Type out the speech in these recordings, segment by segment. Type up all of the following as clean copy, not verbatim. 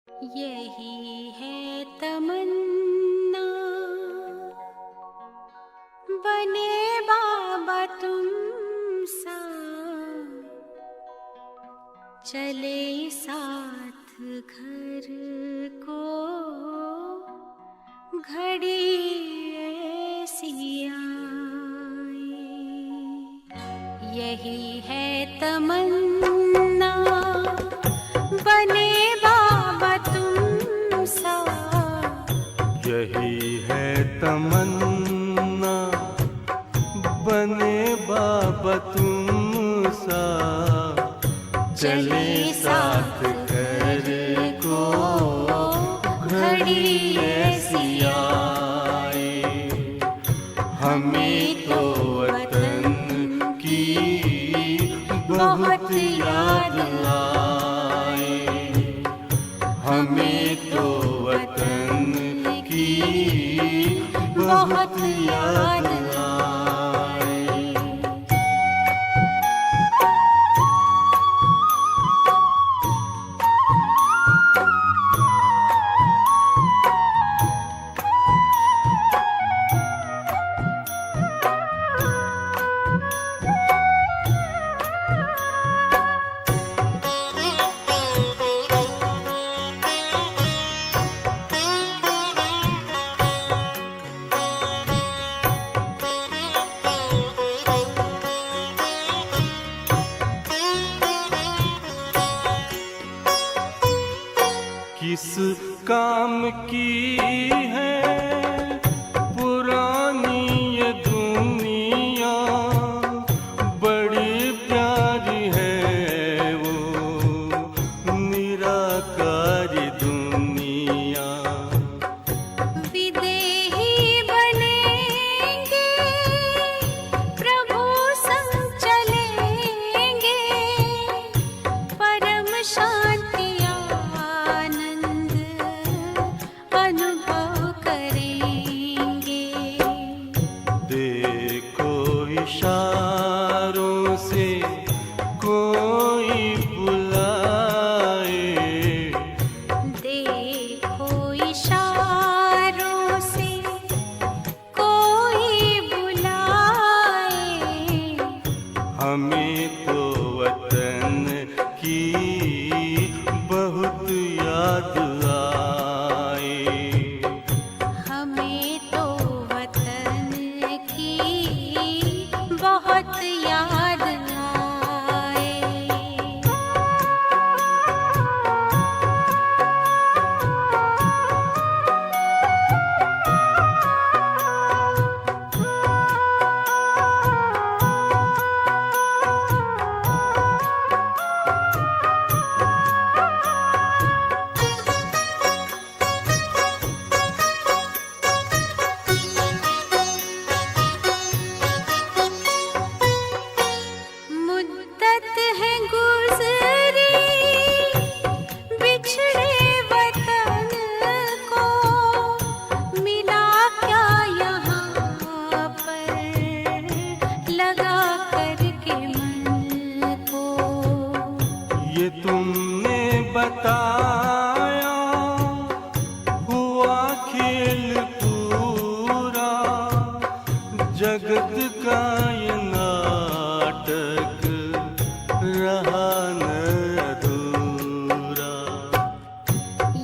यही है तमन्ना, बने बाबा तुम सा, चले साथ घर को घड़ी ऐसी आए। यही है तमन्ना, बने बाबा तुम सा। यही है तमन्ना, बने बाबा तुम सा, चले साथ घर को घड़ी ऐसी आए। हमें तो वतन की बहुत याद आए, हमें तो वतन की बहुत याद आए। किस काम की है पुरानी ये दुनिया, बड़ी प्यारी है वो निराकारी दुनिया। विदेही बनेंगे, प्रभु संग चलेंगे, परम शांति अनुभव करेंगे। देखो इशारों से कोई बुलाए, देखो इशारों से कोई बुलाए। हमें तो वतन की बहुत याद आए, हमें तो वतन की बहुत याद आए। मुद्दत है गुज़री बिछड़े वतन को, मिला क्या यहाँ पर लगा करके मन को। ये तुमने बताया हुआ खेल पूरा, जगत का ये नाटक रहा न अधूरा।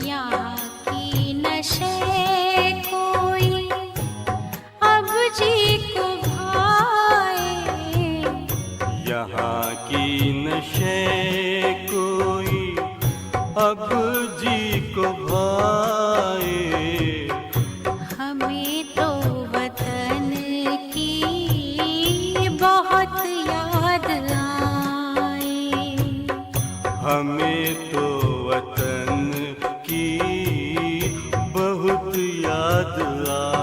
यहाँ की नशे कोई अब जी को भाए, यहाँ की नशे कोई अब जी को भाए। हमें तो वतन की बहुत याद आए, हमें तो वतन की बहुत याद आए।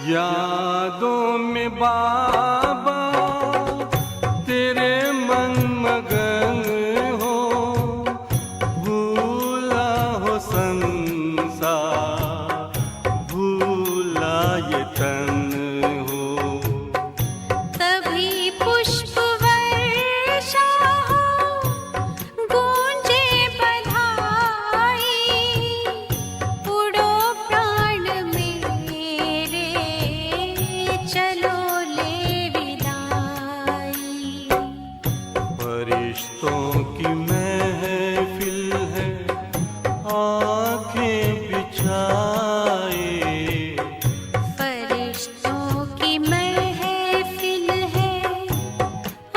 यादों में बाबा तेरे मन मगन हो, भूला हो संसार, भूला ये तन हो। तभी पुष्प वर्षा हो, गूंजे बधाई, उड़ो प्राण मेरे, चलो ले विदाई। फरिश्तों की महफिल है, आंखें बिछाए, फरिश्तों की महफिल है,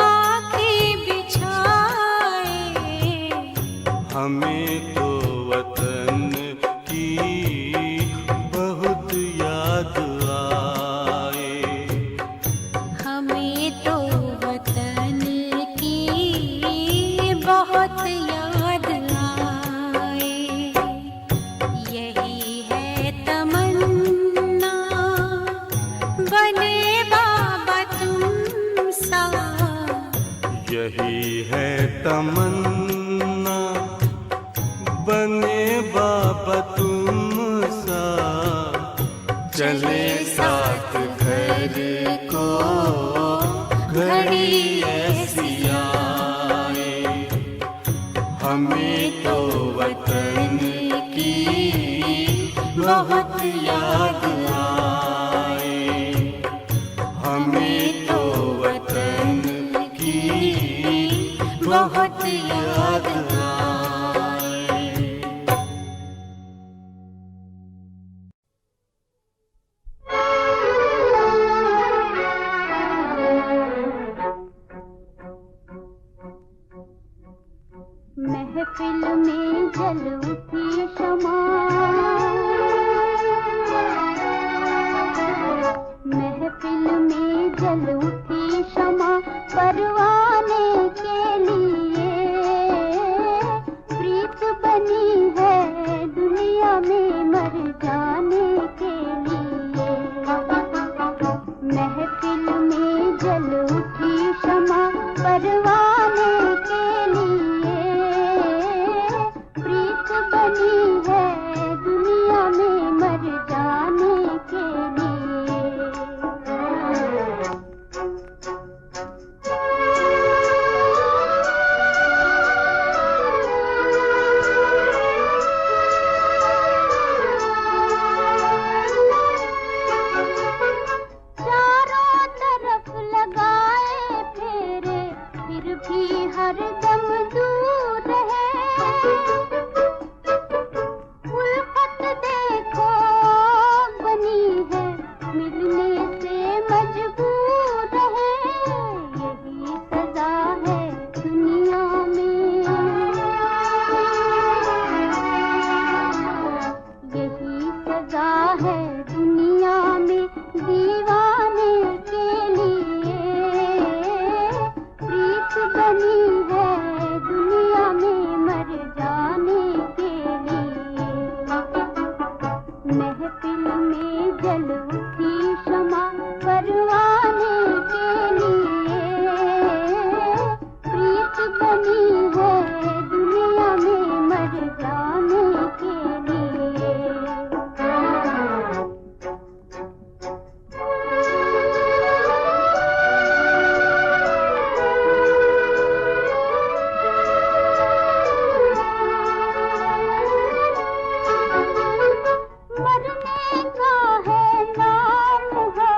आंखें बिछाए। हमें तो वतन की बहुत याद आए। हमें तो वतन की बहुत याद आए। यही है तमन्ना, बने बाबा तुम सा। यही है तमन्ना, बने बाबा तुम सा। चले साथ घर को घड़ी ऐसी आए, हमें तो वतन की बहुत याद आए। हमें तो वतन की बहुत याद आए। महफिल में जल उठी शमा, महफिल में जल उठी शमा, परवाने के लिए प्रीत बनी है दुनिया में मर जाने के लिए। महफिल में जल उठी शमा, परवाने के लिए प्रीत बनी है दुनिया में मर जाने के लिए। चारों तरफ लगाए फेरे, फिर भी हर दम दूर है। उल्फत देखो बनी है, मिलने से मजबूर है। यही सजा है दुनिया में, यही सजा है दुनिया में दीवाने के लिए। प्रीत बनी है दुनिया में मर जाने के लिए। महफिल में जल उठी शमा, परवाने के लिए प्रीत बनी है दुनिया में मर जाने के लिए। मरने का है नाम है,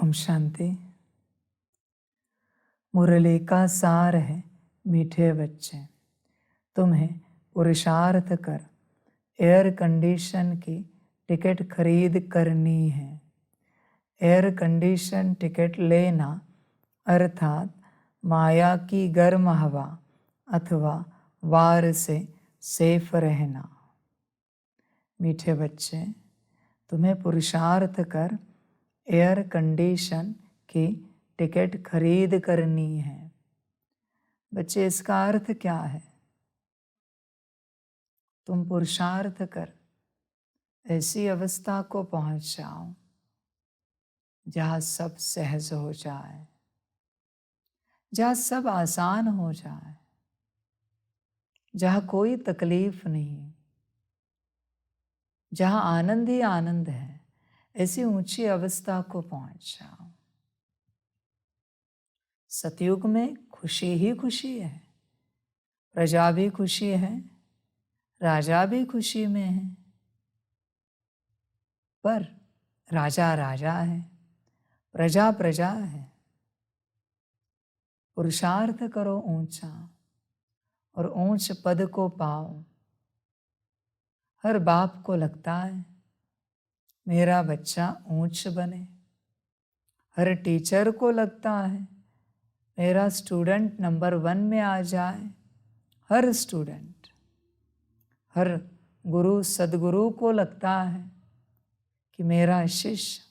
ओम शांति। मुरली का सार है मीठे बच्चे, तुम्हें पुरुषार्थ कर एयर कंडीशन की टिकट खरीद करनी है। एयर कंडीशन टिकट लेना अर्थात माया की गर्म हवा अथवा वार से सेफ रहना। मीठे बच्चे, तुम्हें पुरुषार्थ कर एयर कंडीशन की टिकट खरीद करनी है। बच्चे, इसका अर्थ क्या है? तुम पुरुषार्थ कर ऐसी अवस्था को पहुंच जाओ जहाँ सब सहज हो जाए, जहाँ सब आसान हो जाए, जहाँ कोई तकलीफ नहीं, जहाँ आनंद ही आनंद है। ऐसी ऊंची अवस्था को पहुंच जाओ। सतयुग में खुशी ही खुशी है, प्रजा भी खुशी है, राजा भी खुशी में है, पर राजा राजा है, प्रजा प्रजा है। पुरुषार्थ करो ऊंचा और ऊंच पद को पाओ। हर बाप को लगता है मेरा बच्चा ऊंच बने, हर टीचर को लगता है मेरा स्टूडेंट नंबर 1 में आ जाए। हर स्टूडेंट, हर गुरु सदगुरु को लगता है कि मेरा शिष्य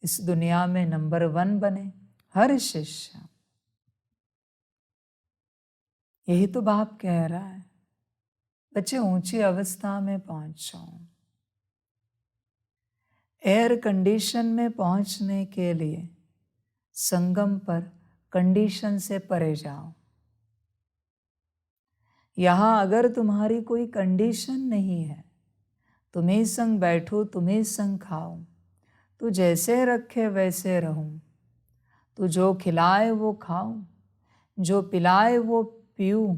इस दुनिया में नंबर 1 बने। हर शिष्य, यही तो बाप कह रहा है, बच्चे ऊंची अवस्था में पहुंचो। एयर कंडीशन में पहुंचने के लिए संगम पर कंडीशन से परे जाओ। यहां अगर तुम्हारी कोई कंडीशन नहीं है, तुम ही संग बैठो, तुम ही संग खाओ, तू जैसे रखे वैसे रहूं, तू जो खिलाए वो खाऊं, जो पिलाए वो पीऊं।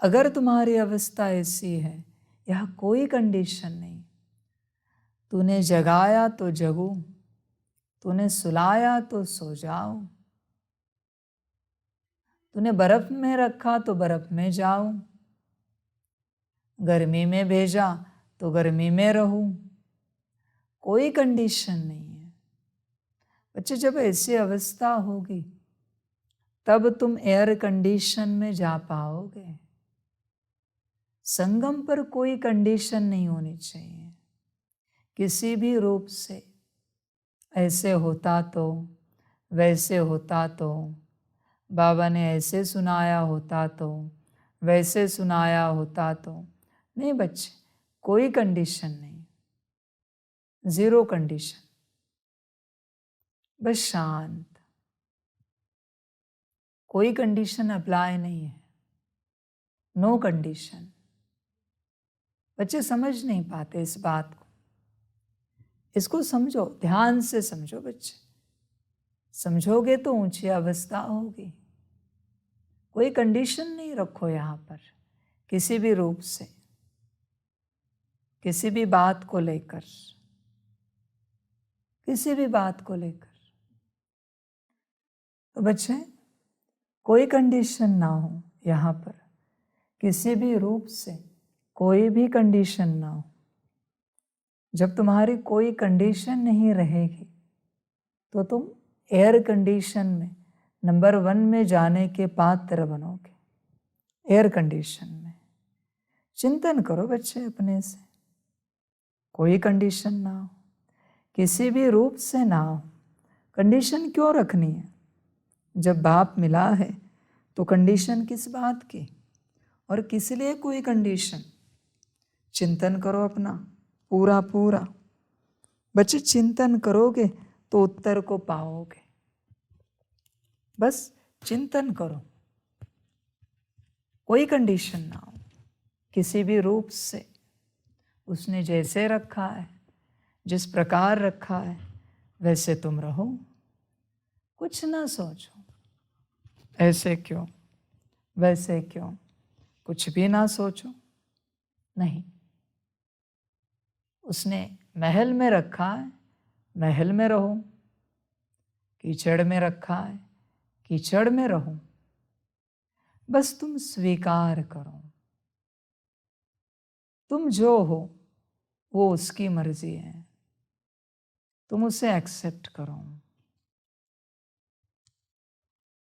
अगर तुम्हारी अवस्था ऐसी है, यह कोई कंडीशन नहीं। तूने जगाया तो जगूं, तूने सुलाया तो सो जाओ, तूने बर्फ में रखा तो बर्फ में जाऊं, गर्मी में भेजा तो गर्मी में रहूं। कोई कंडीशन नहीं है। बच्चे, जब ऐसी अवस्था होगी तब तुम एयर कंडीशन में जा पाओगे। संगम पर कोई कंडीशन नहीं होनी चाहिए किसी भी रूप से। ऐसे होता तो, वैसे होता तो, बाबा ने ऐसे सुनाया होता तो, वैसे सुनाया होता तो। नहीं बच्चे, कोई कंडीशन नहीं, जीरो कंडीशन, बस शांत। कोई कंडीशन अप्लाई नहीं है, नो कंडीशन। बच्चे समझ नहीं पाते इस बात को। इसको समझो, ध्यान से समझो बच्चे। समझोगे तो ऊंची अवस्था होगी। कोई कंडीशन नहीं रखो यहाँ पर किसी भी रूप से, किसी भी बात को लेकर, किसी भी बात को लेकर। तो बच्चे, कोई कंडीशन ना हो यहाँ पर, किसी भी रूप से कोई भी कंडीशन ना हो। जब तुम्हारी कोई कंडीशन नहीं रहेगी तो तुम एयर कंडीशन में नंबर 1 में जाने के पात्र बनोगे। एयर कंडीशन में चिंतन करो बच्चे अपने से। कोई कंडीशन ना हो, किसी भी रूप से ना हो। कंडीशन क्यों रखनी है? जब बाप मिला है तो कंडीशन किस बात की और किस लिए कोई कंडीशन? चिंतन करो अपना पूरा पूरा। बच्चे, चिंतन करोगे तो उत्तर को पाओगे। बस चिंतन करो, कोई कंडीशन ना हो किसी भी रूप से। उसने जैसे रखा है, जिस प्रकार रखा है, वैसे तुम रहो। कुछ ना सोचो ऐसे क्यों, वैसे क्यों, कुछ भी ना सोचो। नहीं, उसने महल में रखा है, महल में रहो। कीचड़ में रखा है, कीचड़ में रहो, बस तुम स्वीकार करो। तुम जो हो वो उसकी मर्जी है, तुम उसे एक्सेप्ट करो।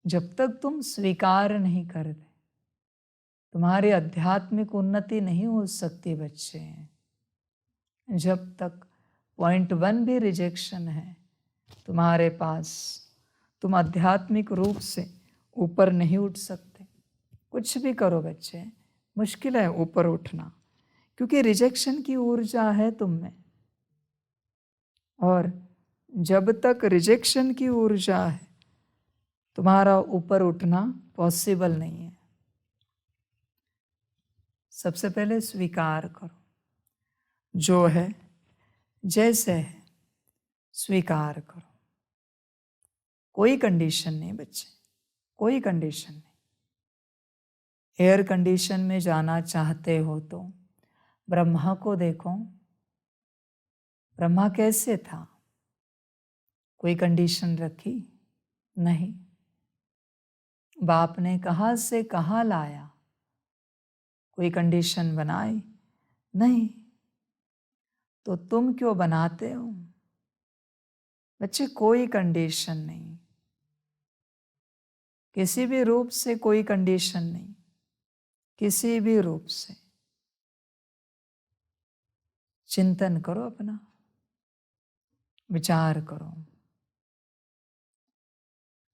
जब तक तुम स्वीकार नहीं करते, तुम्हारी आध्यात्मिक उन्नति नहीं हो सकती बच्चे। जब तक 0.1 भी रिजेक्शन है तुम्हारे पास, तुम आध्यात्मिक रूप से ऊपर नहीं उठ सकते। कुछ भी करो बच्चे, मुश्किल है ऊपर उठना, क्योंकि रिजेक्शन की ऊर्जा है तुम में, और जब तक रिजेक्शन की ऊर्जा है तुम्हारा ऊपर उठना पॉसिबल नहीं है। सबसे पहले स्वीकार करो, जो है जैसे है स्वीकार करो। कोई कंडीशन नहीं बच्चे, कोई कंडीशन नहीं। एयर कंडीशन में जाना चाहते हो तो ब्रह्मा को देखो, ब्रह्मा कैसे था? कोई कंडीशन रखी? नहीं। बाप ने कहाँ से कहाँ लाया? कोई कंडीशन बनाई? नहीं। तो तुम क्यों बनाते हो बच्चे? कोई कंडीशन नहीं, किसी भी रूप से कोई कंडीशन नहीं, किसी भी रूप से। चिंतन करो अपना, विचार करो।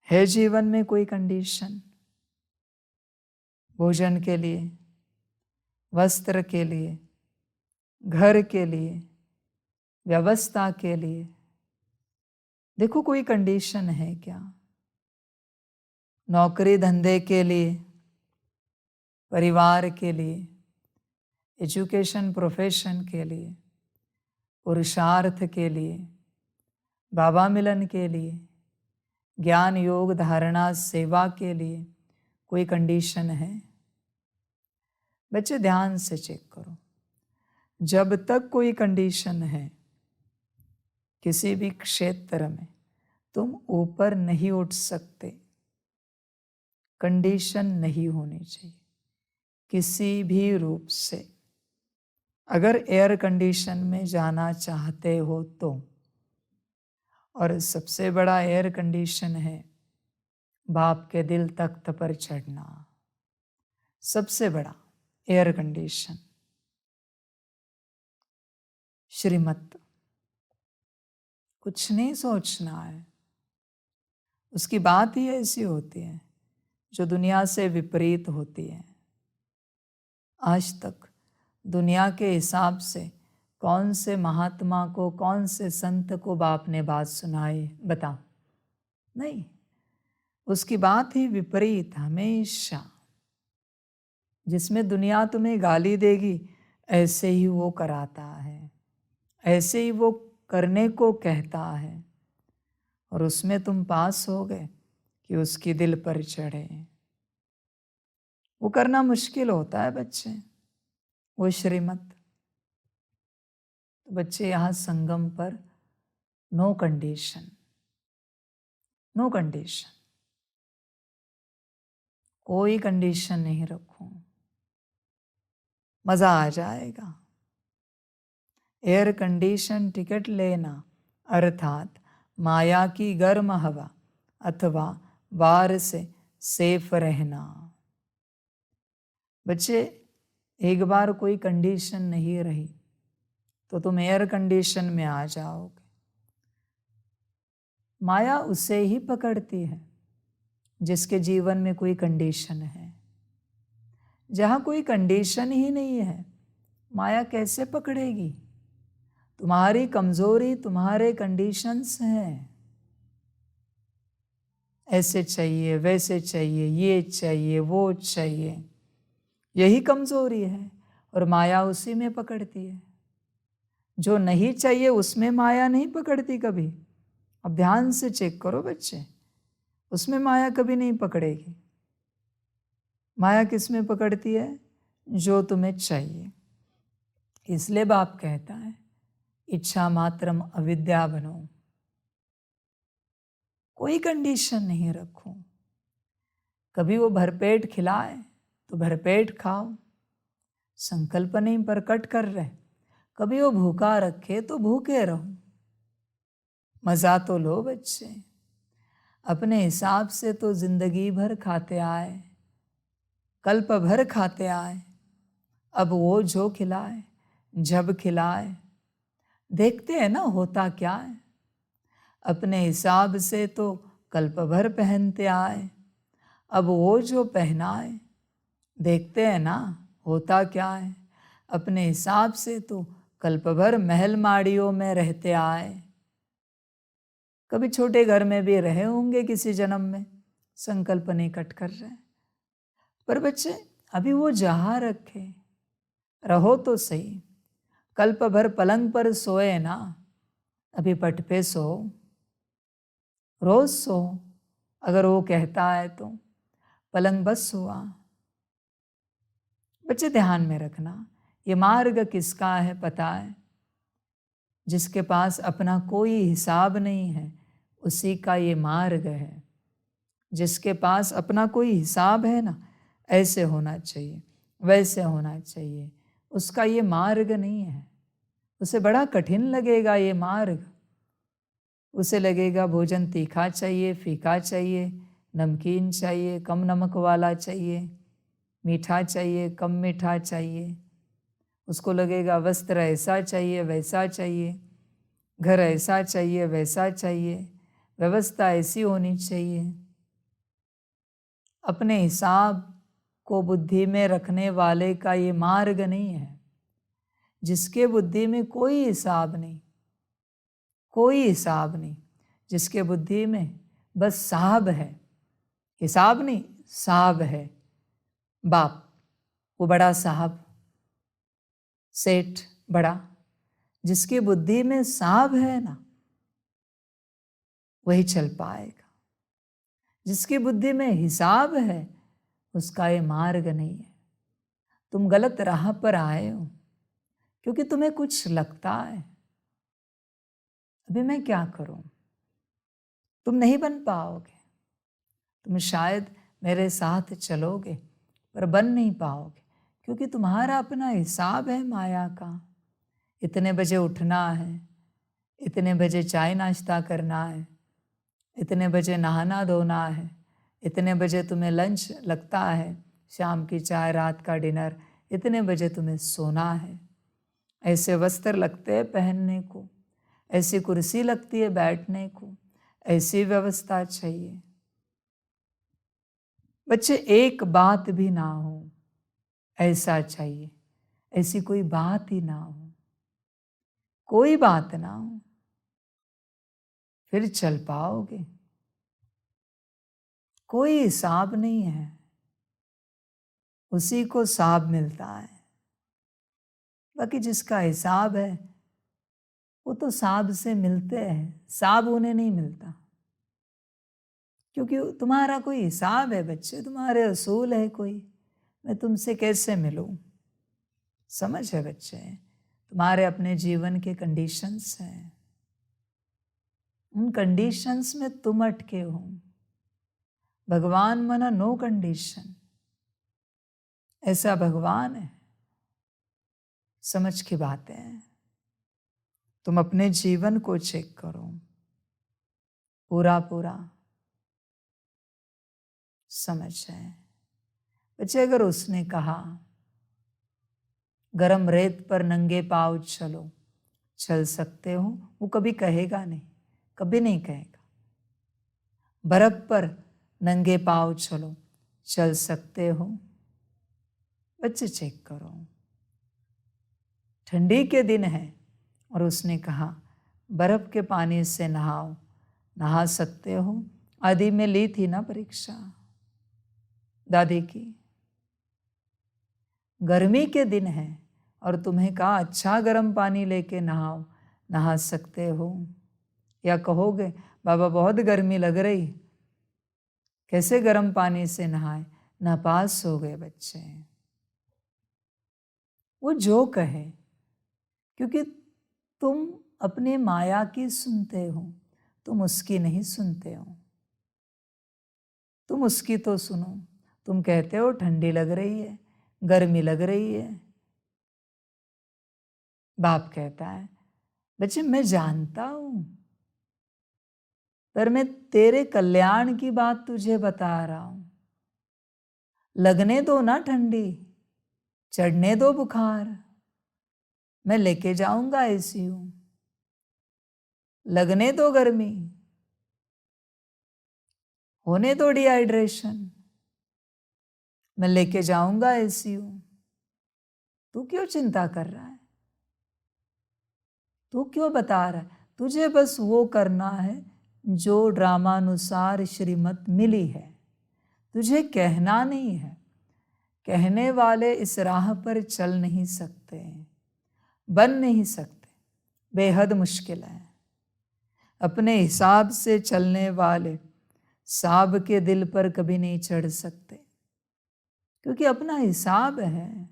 है जीवन में कोई कंडीशन? भोजन के लिए, वस्त्र के लिए, घर के लिए, व्यवस्था के लिए, देखो कोई कंडीशन है क्या? नौकरी धंधे के लिए, परिवार के लिए, एजुकेशन प्रोफेशन के लिए, पुरुषार्थ के लिए, बाबा मिलन के लिए, ज्ञान योग धारणा सेवा के लिए कोई कंडीशन है? बच्चे ध्यान से चेक करो। जब तक कोई कंडीशन है किसी भी क्षेत्र में, तुम ऊपर नहीं उठ सकते। कंडीशन नहीं होनी चाहिए किसी भी रूप से। अगर एयर कंडीशन में जाना चाहते हो तो, और सबसे बड़ा एयर कंडीशन है बाप के दिल तख्त पर चढ़ना। सबसे बड़ा एयर कंडीशन श्रीमत। कुछ नहीं सोचना है। उसकी बात ही ऐसी होती है जो दुनिया से विपरीत होती है। आज तक दुनिया के हिसाब से कौन से महात्मा को, कौन से संत को बाप ने बात सुनाई? बताओ। नहीं, उसकी बात ही विपरीत हमेशा। जिसमें दुनिया तुम्हें गाली देगी ऐसे ही वो कराता है, ऐसे ही वो करने को कहता है, और उसमें तुम पास हो गए कि उसकी दिल पर चढ़े। वो करना मुश्किल होता है बच्चे, वो श्रीमत। तो बच्चे यहाँ संगम पर नो कंडीशन, नो कंडीशन, कोई कंडीशन नहीं रखो, मजा आ जाएगा। एयर कंडीशन टिकट लेना अर्थात माया की गर्म हवा अथवा वार से सेफ रहना। बच्चे एक बार कोई कंडीशन नहीं रही तो तुम एयर कंडीशन में आ जाओगे। माया उसे ही पकड़ती है जिसके जीवन में कोई कंडीशन है। जहाँ कोई कंडीशन ही नहीं है, माया कैसे पकड़ेगी? तुम्हारी कमजोरी तुम्हारे कंडीशंस हैं। ऐसे चाहिए, वैसे चाहिए, ये चाहिए, वो चाहिए, यही कमजोरी है, और माया उसी में पकड़ती है। जो नहीं चाहिए उसमें माया नहीं पकड़ती कभी। अब ध्यान से चेक करो बच्चे, उसमें माया कभी नहीं पकड़ेगी। माया किस में पकड़ती है? जो तुम्हें चाहिए। इसलिए बाप कहता है इच्छा मात्रम अविद्या बनो। कोई कंडीशन नहीं रखो। कभी वो भरपेट खिलाए तो भरपेट खाओ, संकल्प नहीं प्रकट कर रहे। कभी वो भूखा रखे तो भूखे रहो। मजा तो लो बच्चे, अपने हिसाब से तो जिंदगी भर खाते आए, कल्प भर खाते आए। अब वो जो खिलाए, जब खिलाए, देखते हैं ना होता क्या है। अपने हिसाब से तो कल्प भर पहनते आए, अब वो जो पहनाए, देखते हैं ना होता क्या है। अपने हिसाब से तो कल्प भर महल माड़ियों में रहते आए। कभी छोटे घर में भी रहे होंगे किसी जन्म में, संकल्प नहीं कट कर रहे। पर बच्चे अभी वो जहाँ रखे रहो तो सही। कल्प भर पलंग पर सोए ना, अभी पट पे सो, रोज सो। अगर वो कहता है तो पलंग बस हुआ। बच्चे ध्यान में रखना, ये मार्ग किसका है पता है? जिसके पास अपना कोई हिसाब नहीं है उसी का ये मार्ग है। जिसके पास अपना कोई हिसाब है ना, ऐसे होना चाहिए, वैसे होना चाहिए, उसका ये मार्ग नहीं है। उसे बड़ा कठिन लगेगा ये मार्ग। उसे लगेगा भोजन तीखा चाहिए, फीका चाहिए, नमकीन चाहिए, कम नमक वाला चाहिए, मीठा चाहिए, कम मीठा चाहिए। उसको लगेगा वस्त्र ऐसा चाहिए, वैसा चाहिए, घर ऐसा चाहिए, वैसा चाहिए, व्यवस्था ऐसी होनी चाहिए। अपने हिसाब को बुद्धि में रखने वाले का ये मार्ग नहीं है। जिसके बुद्धि में कोई हिसाब नहीं, कोई हिसाब नहीं, जिसके बुद्धि में बस साहब है, हिसाब नहीं साहब है, बाप, वो बड़ा साहब, सेठ बड़ा, जिसकी बुद्धि में साहब है ना, वही चल पाएगा। जिसकी बुद्धि में हिसाब है उसका ये मार्ग नहीं है। तुम गलत राह पर आए हो क्योंकि तुम्हें कुछ लगता है अभी मैं क्या करूं। तुम नहीं बन पाओगे। तुम शायद मेरे साथ चलोगे पर बन नहीं पाओगे क्योंकि तुम्हारा अपना हिसाब है माया का। इतने बजे उठना है, इतने बजे चाय नाश्ता करना है, इतने बजे नहाना धोना है, इतने बजे तुम्हें लंच लगता है, शाम की चाय, रात का डिनर, इतने बजे तुम्हें सोना है। ऐसे वस्त्र लगते हैं पहनने को, ऐसी कुर्सी लगती है बैठने को, ऐसी व्यवस्था चाहिए। बच्चे एक बात भी ना हो ऐसा चाहिए, ऐसी कोई बात ही ना हो, कोई बात ना हो, फिर चल पाओगे। कोई हिसाब नहीं है, उसी को साब मिलता है। बाकी जिसका हिसाब है वो तो साब से मिलते हैं, साब उन्हें नहीं मिलता क्योंकि तुम्हारा कोई हिसाब है बच्चे, तुम्हारे असूल है कोई। मैं तुमसे कैसे मिलूं? समझ है बच्चे, तुम्हारे अपने जीवन के कंडीशंस हैं, उन कंडीशंस में तुम अटके हो। भगवान मना नो कंडीशन, ऐसा भगवान है। समझ की बातें हैं। तुम अपने जीवन को चेक करो पूरा पूरा, समझ है बच्चे। अगर उसने कहा गरम रेत पर नंगे पांव चलो, चल सकते हो, वो कभी कहेगा नहीं, कभी नहीं कहेगा। बर्फ पर नंगे पांव चलो, चल सकते हो। बच्चे चेक करो, ठंडी के दिन है और उसने कहा बर्फ के पानी से नहाओ, नहा सकते हो। आदि में ली थी ना परीक्षा दादी की। गर्मी के दिन है और तुम्हें कहा अच्छा गर्म पानी लेके नहाओ, नहा सकते हो। या कहोगे बाबा बहुत गर्मी लग रही, कैसे गर्म पानी से नहाए? नापास हो गए बच्चे। वो जो कहे, क्योंकि तुम अपने माया की सुनते हो, तुम उसकी नहीं सुनते हो। तुम उसकी तो सुनो। तुम कहते हो ठंडी लग रही है, गर्मी लग रही है। बाप कहता है बच्चे मैं जानता हूं, पर मैं तेरे कल्याण की बात तुझे बता रहा हूं। लगने दो ना ठंडी, चढ़ने दो बुखार, मैं लेके जाऊंगा आईसीयू। लगने दो गर्मी, होने दो डिहाइड्रेशन, मैं लेके जाऊंगा आईसीयू। तू क्यों चिंता कर रहा है? तू क्यों बता रहा है? तुझे बस वो करना है जो ड्रामानुसार श्रीमत मिली है। तुझे कहना नहीं है। कहने वाले इस राह पर चल नहीं सकते, बन नहीं सकते, बेहद मुश्किल है। अपने हिसाब से चलने वाले साब के दिल पर कभी नहीं चढ़ सकते, क्योंकि अपना हिसाब है।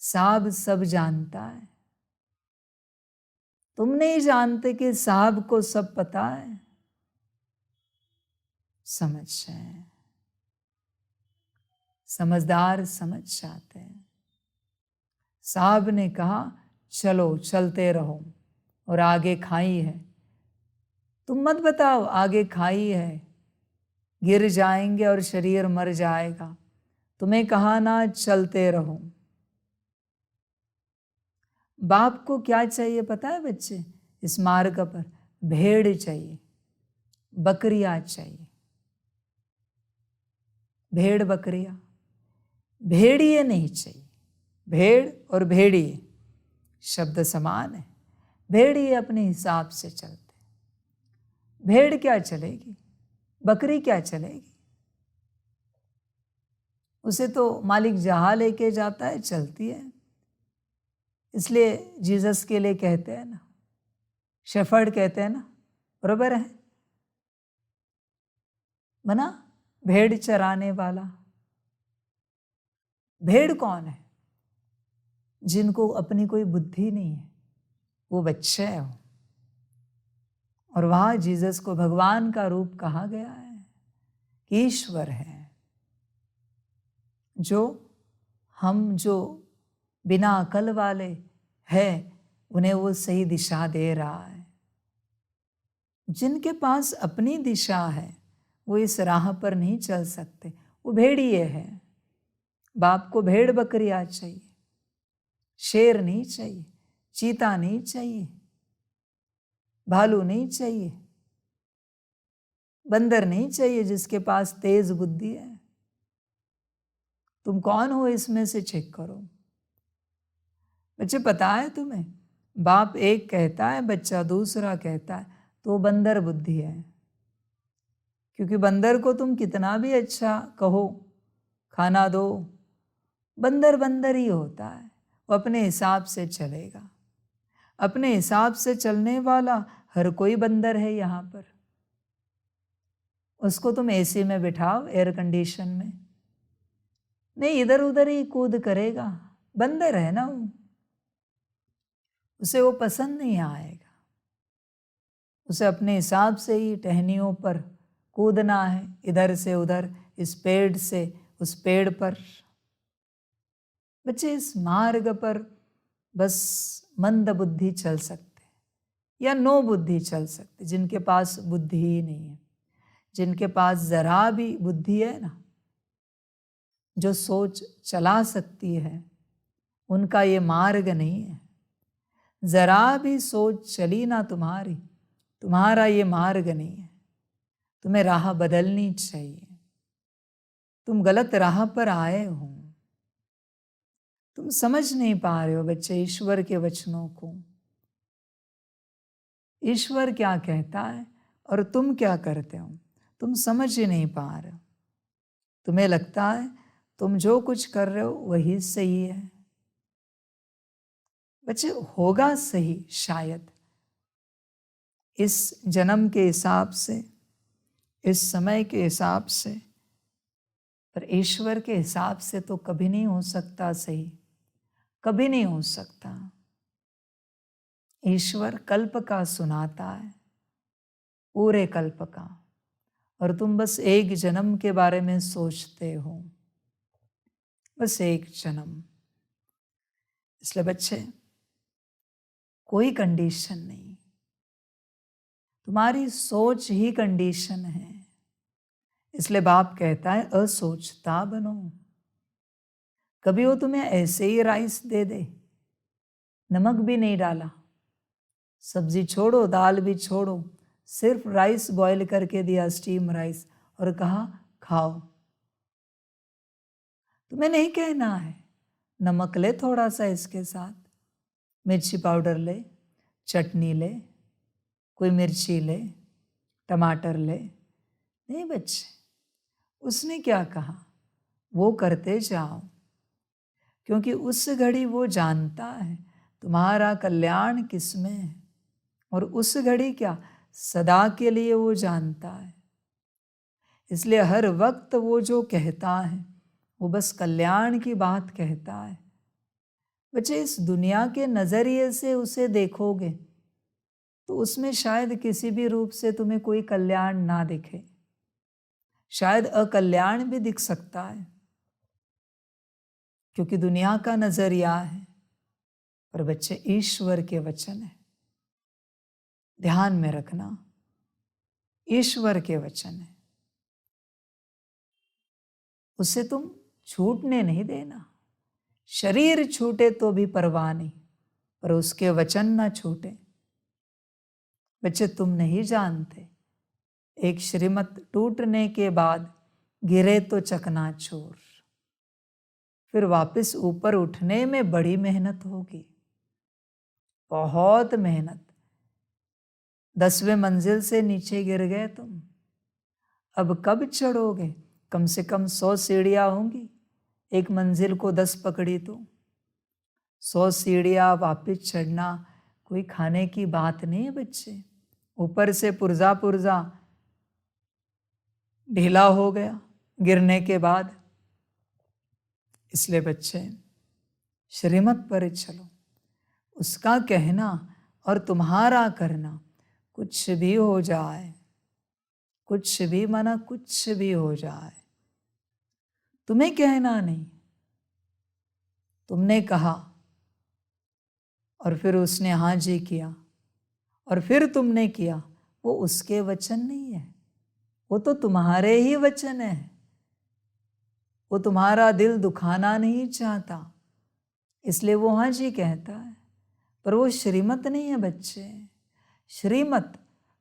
साब सब जानता है, तुम नहीं जानते कि साहब को सब पता है। समझ है, समझदार समझ जाते हैं। साहब ने कहा चलो चलते रहो, और आगे खाई है। तुम मत बताओ आगे खाई है, गिर जाएंगे और शरीर मर जाएगा। तुम्हें कहा ना चलते रहो। बाप को क्या चाहिए पता है बच्चे? इस मार्ग पर भेड़ चाहिए, बकरियां चाहिए। भेड़ बकरियां, भेड़िए नहीं चाहिए। भेड़ और भेड़िए शब्द समान है। भेड़िए अपने हिसाब से चलते, भेड़ क्या चलेगी, बकरी क्या चलेगी? उसे तो मालिक जहां लेके जाता है चलती है। इसलिए जीसस के लिए कहते हैं ना, शेफर्ड कहते हैं ना, बरोबर है बना, भेड़ चराने वाला। भेड़ कौन है? जिनको अपनी कोई बुद्धि नहीं है, वो बच्चे हो। और वहां जीसस को भगवान का रूप कहा गया है कि ईश्वर है, जो बिना अकल वाले है, उन्हें वो सही दिशा दे रहा है। जिनके पास अपनी दिशा है वो इस राह पर नहीं चल सकते, वो भेड़िए है। बाप को भेड़ बकरियां चाहिए, शेर नहीं चाहिए, चीता नहीं चाहिए, भालू नहीं चाहिए, बंदर नहीं चाहिए जिसके पास तेज बुद्धि है। तुम कौन हो इसमें से चेक करो। बच्चे पता है तुम्हें, बाप एक कहता है, बच्चा दूसरा कहता है, तो बंदर बुद्धि है। क्योंकि बंदर को तुम कितना भी अच्छा कहो, खाना दो, बंदर बंदर ही होता है। वो अपने हिसाब से चलेगा। अपने हिसाब से चलने वाला हर कोई बंदर है यहाँ पर। उसको तुम एसी में बिठाओ, एयर कंडीशन में, नहीं इधर उधर ही कूद करेगा। बंदर है ना वो, उसे वो पसंद नहीं आएगा। उसे अपने हिसाब से ही टहनियों पर कूदना है, इधर से उधर, इस पेड़ से उस पेड़ पर। बच्चे इस मार्ग पर बस मंद बुद्धि चल सकते या नो बुद्धि चल सकते, जिनके पास बुद्धि ही नहीं है। जिनके पास जरा भी बुद्धि है ना, जो सोच चला सकती है, उनका ये मार्ग नहीं है। जरा भी सोच चली ना तुम्हारी, तुम्हारा ये मार्ग नहीं है। तुम्हें राह बदलनी चाहिए। तुम गलत राह पर आए हो। तुम समझ नहीं पा रहे हो बच्चे ईश्वर के वचनों को। ईश्वर क्या कहता है और तुम क्या करते हो, तुम समझ ही नहीं पा रहे हो। तुम्हें लगता है तुम जो कुछ कर रहे हो वही सही है। बच्चे होगा सही शायद, इस जन्म के हिसाब से, इस समय के हिसाब से, पर ईश्वर के हिसाब से तो कभी नहीं हो सकता सही, कभी नहीं हो सकता। ईश्वर कल्प का सुनाता है, पूरे कल्प का, और तुम बस एक जन्म के बारे में सोचते हो, बस एक जन्म। इसलिए बच्चे, कोई कंडीशन नहीं, तुम्हारी सोच ही कंडीशन है। इसलिए बाप कहता है असोचता बनो। कभी वो तुम्हें ऐसे ही राइस दे दे, नमक भी नहीं डाला, सब्जी छोड़ो, दाल भी छोड़ो, सिर्फ राइस बॉईल करके दिया, स्टीम राइस, और कहा खाओ। तुम्हें नहीं कहना है नमक ले थोड़ा सा, इसके साथ मिर्ची पाउडर ले, चटनी ले, कोई मिर्ची ले, टमाटर ले। नहीं बच्चे, उसने क्या कहा वो करते जाओ, क्योंकि उस घड़ी वो जानता है तुम्हारा कल्याण किसमें है, और उस घड़ी क्या सदा के लिए वो जानता है। इसलिए हर वक्त वो जो कहता है वो बस कल्याण की बात कहता है। बच्चे, इस दुनिया के नजरिए से उसे देखोगे तो उसमें शायद किसी भी रूप से तुम्हें कोई कल्याण ना दिखे, शायद अकल्याण भी दिख सकता है, क्योंकि दुनिया का नजरिया है। पर बच्चे, ईश्वर के वचन है, ध्यान में रखना, ईश्वर के वचन है, उसे तुम छूटने नहीं देना। शरीर छूटे तो भी परवाह नहीं, पर उसके वचन ना छूटे। बच्चे, तुम नहीं जानते, एक श्रीमत टूटने के बाद गिरे तो चकनाचूर, फिर वापस ऊपर उठने में बड़ी मेहनत होगी, बहुत मेहनत। 10वें मंजिल से नीचे गिर गए तुम, अब कब चढ़ोगे? कम से कम 100 सीढ़ियां होंगी, एक मंजिल को 10 पकड़ी तो 100 सीढ़ियां वापस चढ़ना कोई खाने की बात नहीं है बच्चे। ऊपर से पुर्जा पुर्जा ढीला हो गया गिरने के बाद। इसलिए बच्चे, श्रीमत पर चलो, उसका कहना और तुम्हारा करना, कुछ भी हो जाए, कुछ भी माना कुछ भी हो जाए, तुम्हें कहना नहीं। तुमने कहा और फिर उसने हाँ जी किया और फिर तुमने किया, वो उसके वचन नहीं है, वो तो तुम्हारे ही वचन है। वो तुम्हारा दिल दुखाना नहीं चाहता, इसलिए वो हाँ जी कहता है, पर वो श्रीमत नहीं है बच्चे। श्रीमत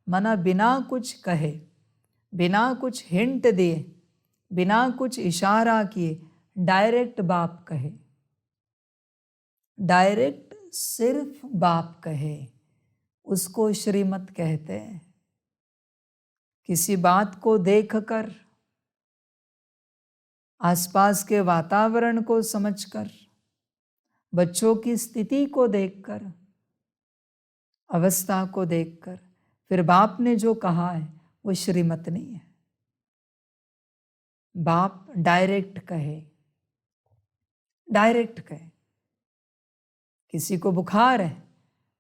माना बिना कुछ कहे, बिना कुछ हिंट दिए, बिना कुछ इशारा किए, डायरेक्ट बाप कहे, डायरेक्ट सिर्फ बाप कहे, उसको श्रीमत कहते हैं। किसी बात को देखकर, आसपास के वातावरण को समझकर, बच्चों की स्थिति को देखकर, अवस्था को देखकर फिर बाप ने जो कहा है वो श्रीमत नहीं है। बाप डायरेक्ट कहे, डायरेक्ट कहे। किसी को बुखार है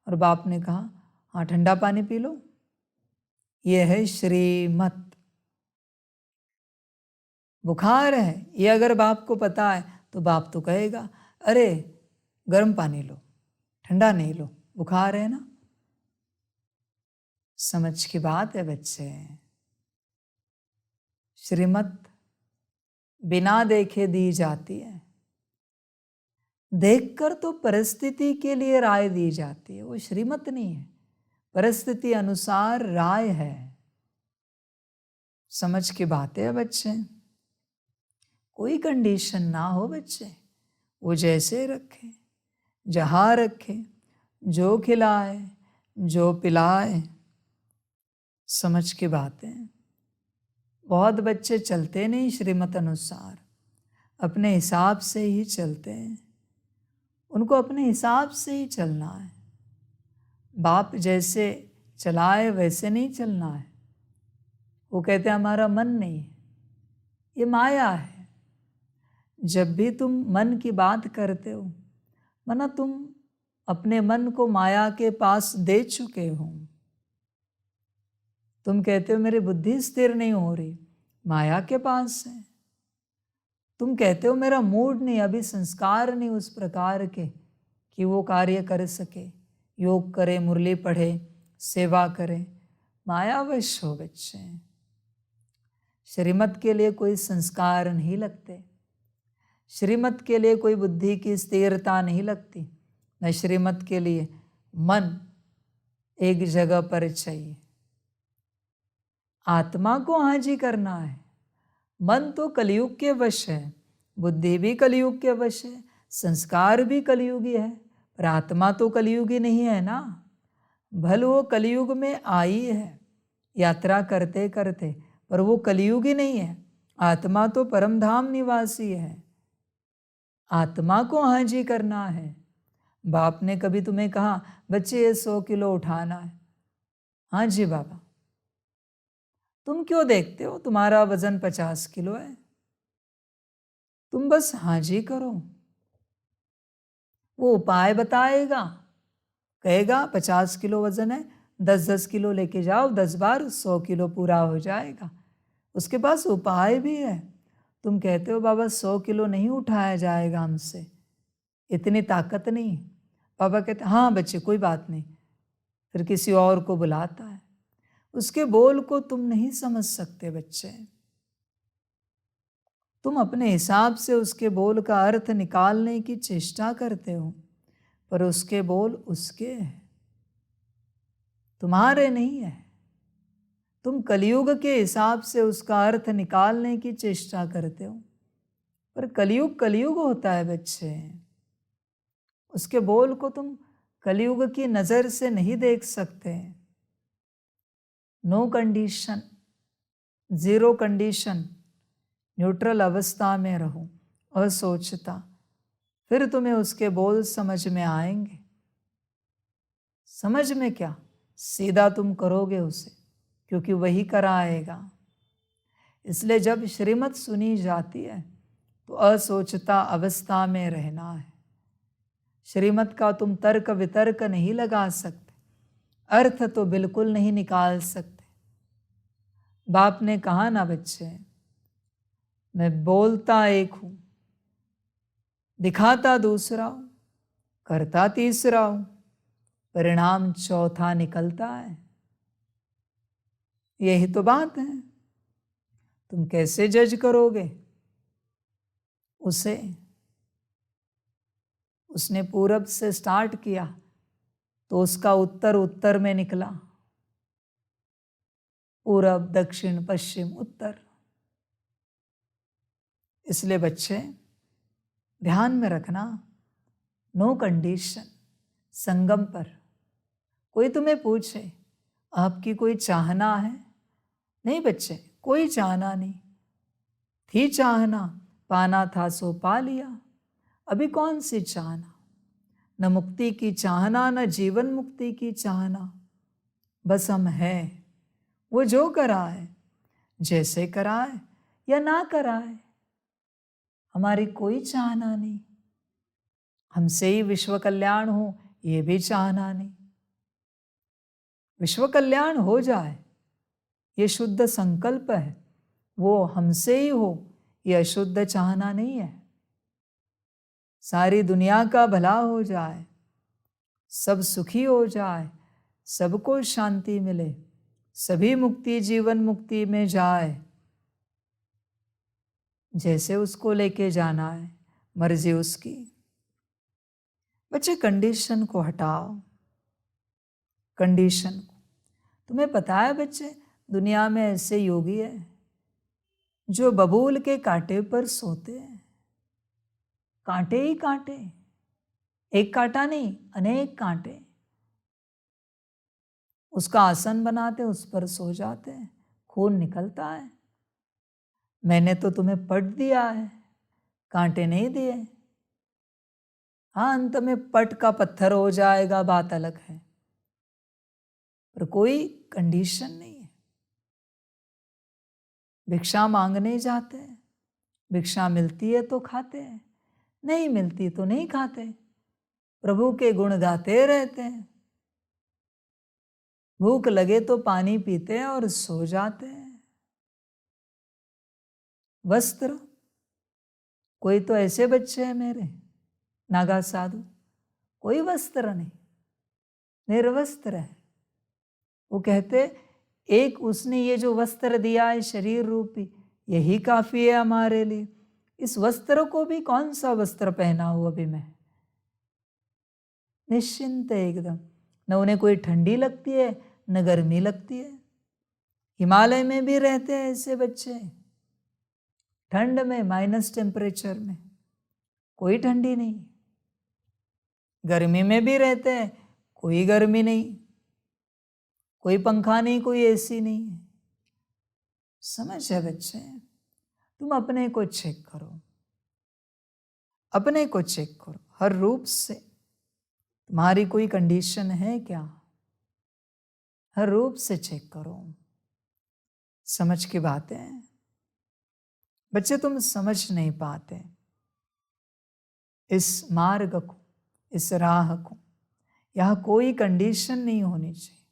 और बाप ने कहा हाँ ठंडा पानी पी लो, ये है श्रीमत। बुखार है ये अगर बाप को पता है तो बाप तो कहेगा अरे गर्म पानी लो, ठंडा नहीं लो, बुखार है ना। समझ की बात है बच्चे। श्रीमत बिना देखे दी जाती है, देखकर तो परिस्थिति के लिए राय दी जाती है, वो श्रीमत नहीं है, परिस्थिति अनुसार राय है। समझ की बात है बच्चे। कोई कंडीशन ना हो बच्चे, वो जैसे रखे, जहाँ रखे, जो खिलाए, जो पिलाए। समझ की बात है। बहुत बच्चे चलते नहीं श्रीमत अनुसार, अपने हिसाब से ही चलते हैं। उनको अपने हिसाब से ही चलना है, बाप जैसे चलाए वैसे नहीं चलना है। वो कहते हैं हमारा मन नहीं है, ये माया है। जब भी तुम मन की बात करते हो, माना तुम अपने मन को माया के पास दे चुके हो। तुम कहते हो मेरी बुद्धि स्थिर नहीं हो रही, माया के पास है। तुम कहते हो मेरा मूड नहीं, अभी संस्कार नहीं उस प्रकार के कि वो कार्य कर सके, योग करे, मुरली पढ़े, सेवा करे। मायावश हो बच्चे। श्रीमत के लिए कोई संस्कार नहीं लगते, श्रीमत के लिए कोई बुद्धि की स्थिरता नहीं लगती, न श्रीमत के लिए मन एक जगह पर चाहिए। आत्मा को हाजी करना है। मन तो कलयुग के वश है, बुद्धि भी कलयुग के वश है, संस्कार भी कलयुगी है, पर आत्मा तो कलयुगी नहीं है ना। भल वो कलयुग में आई है यात्रा करते करते, पर वो कलयुगी नहीं है। आत्मा तो परमधाम निवासी है। आत्मा को हाजी करना है। बाप ने कभी तुम्हें कहा बच्चे ये 100 किलो उठाना है? हाँ जी बाबा। तुम क्यों देखते हो तुम्हारा वजन 50 किलो है? तुम बस हाजी करो। वो उपाय बताएगा, कहेगा 50 किलो वजन है, 10-10 किलो लेके जाओ, 10 बार 100 किलो पूरा हो जाएगा। उसके पास उपाय भी है। तुम कहते हो बाबा 100 किलो नहीं उठाया जाएगा हमसे, इतनी ताकत नहीं। बाबा कहते हाँ बच्चे कोई बात नहीं, फिर किसी और को बुलाता है। उसके बोल को तुम नहीं समझ सकते बच्चे। तुम अपने हिसाब से उसके बोल का अर्थ निकालने की चेष्टा करते हो, पर उसके बोल उसके हैं, तुम्हारे नहीं है। तुम कलयुग के हिसाब से उसका अर्थ निकालने की चेष्टा करते हो, पर कलयुग कलयुग होता है बच्चे। उसके बोल को तुम कलयुग की नज़र से नहीं देख सकते। No condition, zero condition, neutral अवस्था में रहो, असोचता, फिर तुम्हें उसके बोल समझ में आएंगे। समझ में क्या, सीधा तुम करोगे उसे, क्योंकि वही कराएगा। इसलिए जब श्रीमत सुनी जाती है तो असोचता अवस्था में रहना है। श्रीमत का तुम तर्क वितर्क नहीं लगा सकते, अर्थ तो बिल्कुल नहीं निकाल सकते। बाप ने कहा ना बच्चे, मैं बोलता एक हूं, दिखाता दूसरा हूं, करता तीसरा हूं, परिणाम चौथा निकलता है। यही तो बात है। तुम कैसे जज करोगे उसे? उसने पूरब से स्टार्ट किया तो उसका उत्तर उत्तर में निकला। पूरब, दक्षिण, पश्चिम, उत्तर। इसलिए बच्चे ध्यान में रखना, नो कंडीशन। संगम पर कोई तुम्हें पूछे आपकी कोई चाहना है? नहीं बच्चे, कोई चाहना नहीं। थी चाहना, पाना था सो पा लिया, अभी कौन सी चाहना? न मुक्ति की चाहना, न जीवन मुक्ति की चाहना, बस हम हैं। वो जो कराए, जैसे कराए या ना कराए, हमारी कोई चाहना नहीं। हमसे ही विश्व कल्याण हो, ये भी चाहना नहीं। विश्व कल्याण हो जाए ये शुद्ध संकल्प है, वो हमसे ही हो ये अशुद्ध चाहना नहीं है। सारी दुनिया का भला हो जाए, सब सुखी हो जाए, सबको शांति मिले, सभी मुक्ति जीवन मुक्ति में जाए, जैसे उसको लेके जाना है, मर्जी उसकी। बच्चे कंडीशन को हटाओ, कंडीशन को। तुम्हें पता है बच्चे, दुनिया में ऐसे योगी है जो बबूल के कांटे पर सोते हैं। कांटे ही कांटे, एक कांटा नहीं, अनेक कांटे। उसका आसन बनाते, उस पर सो जाते हैं, खून निकलता है। मैंने तो तुम्हें पट दिया है, कांटे नहीं दिए। हाँ, अंत में पट का पत्थर हो जाएगा, बात अलग है, पर कोई कंडीशन नहीं है। भिक्षा मांगने जाते हैं, भिक्षा मिलती है तो खाते हैं, नहीं मिलती तो नहीं खाते, प्रभु के गुण गाते रहते हैं। भूख लगे तो पानी पीते हैं और सो जाते हैं। वस्त्र, कोई तो ऐसे बच्चे हैं मेरे नागा साधु, कोई वस्त्र नहीं, निर्वस्त्र है। वो कहते एक उसने ये जो वस्त्र दिया है शरीर रूपी, यही काफी है हमारे लिए। इस वस्त्र को भी कौन सा वस्त्र पहना हूं अभी मैं? निश्चिंत एकदम, न उन्हें कोई ठंडी लगती है न गर्मी लगती है। हिमालय में भी रहते हैं ऐसे बच्चे, ठंड में माइनस टेम्परेचर में कोई ठंडी नहीं, गर्मी में भी रहते हैं कोई गर्मी नहीं, कोई पंखा नहीं, कोई एसी नहीं है। समझ है बच्चे? तुम अपने को चेक करो, अपने को चेक करो। हर रूप से तुम्हारी कोई कंडीशन है क्या? हर रूप से चेक करो। समझ की बातें हैं बच्चे, तुम समझ नहीं पाते इस मार्ग को, इस राह को। यहां कोई कंडीशन नहीं होनी चाहिए,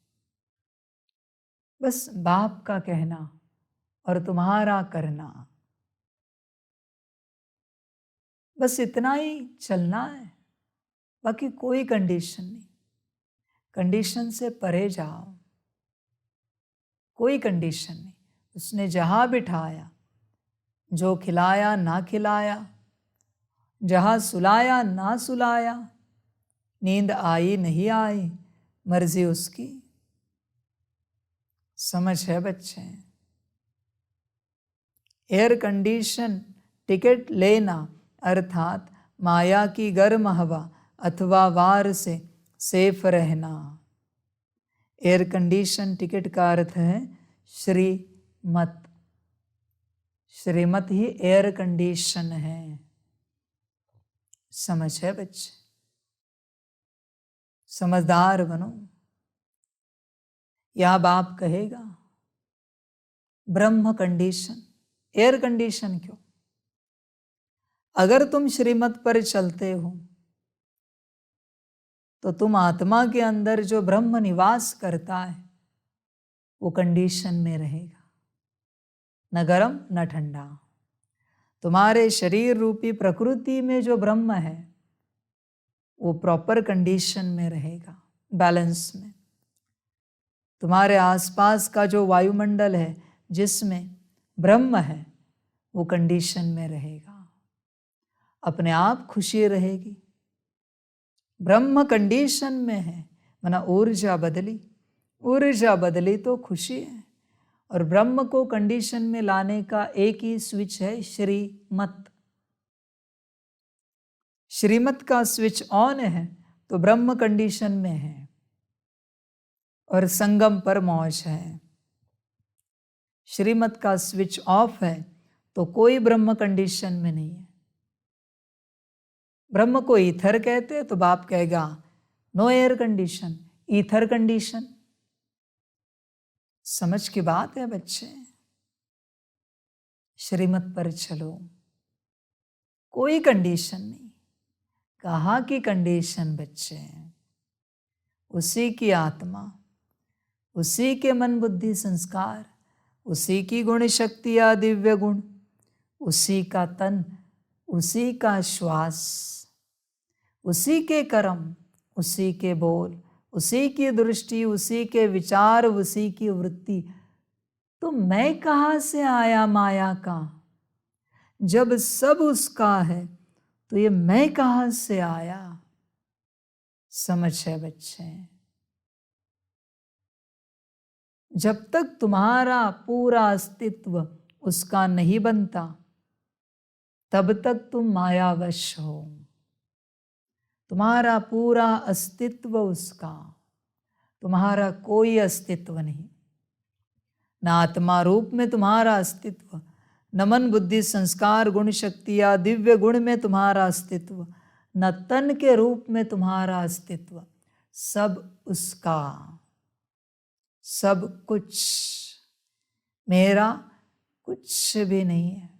बस बाप का कहना और तुम्हारा करना, बस इतना ही चलना है, बाकी कोई कंडीशन नहीं। कंडीशन से परे जाओ, कोई कंडीशन नहीं। उसने जहां बिठाया, जो खिलाया ना खिलाया, जहां सुलाया ना सुलाया, नींद आई नहीं आई, मर्जी उसकी। समझ है बच्चे? एयर कंडीशन टिकट लेना अर्थात माया की गर्म हवा अथवा वार से सेफ रहना। एयर कंडीशन टिकट का अर्थ है श्रीमत। श्रीमत ही एयर कंडीशन है। समझ है बच्चे? समझदार बनो। यह बाप कहेगा ब्रह्म कंडीशन, एयर कंडीशन क्यों? अगर तुम श्रीमत पर चलते हो तो तुम आत्मा के अंदर जो ब्रह्म निवास करता है वो कंडीशन में रहेगा, न गर्म न ठंडा। तुम्हारे शरीर रूपी प्रकृति में जो ब्रह्म है वो प्रॉपर कंडीशन में रहेगा, बैलेंस में। तुम्हारे आसपास का जो वायुमंडल है जिसमें ब्रह्म है वो कंडीशन में रहेगा, अपने आप खुशी रहेगी। ब्रह्म कंडीशन में है, माना ऊर्जा बदली, ऊर्जा बदली तो खुशी है। और ब्रह्म को कंडीशन में लाने का एक ही स्विच है, श्रीमत। श्रीमत का स्विच ऑन है तो ब्रह्म कंडीशन में है और संगम पर मौज है। श्रीमत का स्विच ऑफ है तो कोई ब्रह्म कंडीशन में नहीं है। ब्रह्म को ईथर कहते तो बाप कहेगा no air condition, either condition. समझ की बात है बच्चे? श्रीमत पर चलो, कोई कंडीशन नहीं। कहाँ की कंडीशन बच्चे? उसी की आत्मा, उसी के मन बुद्धि संस्कार, उसी की गुण शक्ति या दिव्य गुण, उसी का तन, उसी का श्वास, उसी के कर्म, उसी के बोल, उसी की दृष्टि, उसी के विचार, उसी की वृत्ति। तो मैं कहाँ से आया माया का? जब सब उसका है तो ये मैं कहाँ से आया? समझ है बच्चे? जब तक तुम्हारा पूरा अस्तित्व उसका नहीं बनता तब तक तुम मायावश हो। तुम्हारा पूरा अस्तित्व उसका, तुम्हारा कोई अस्तित्व नहीं। न आत्मा रूप में तुम्हारा अस्तित्व, न मन बुद्धि संस्कार गुण शक्ति या दिव्य गुण में तुम्हारा अस्तित्व, न तन के रूप में तुम्हारा अस्तित्व। सब उसका, सब कुछ मेरा कुछ भी नहीं है।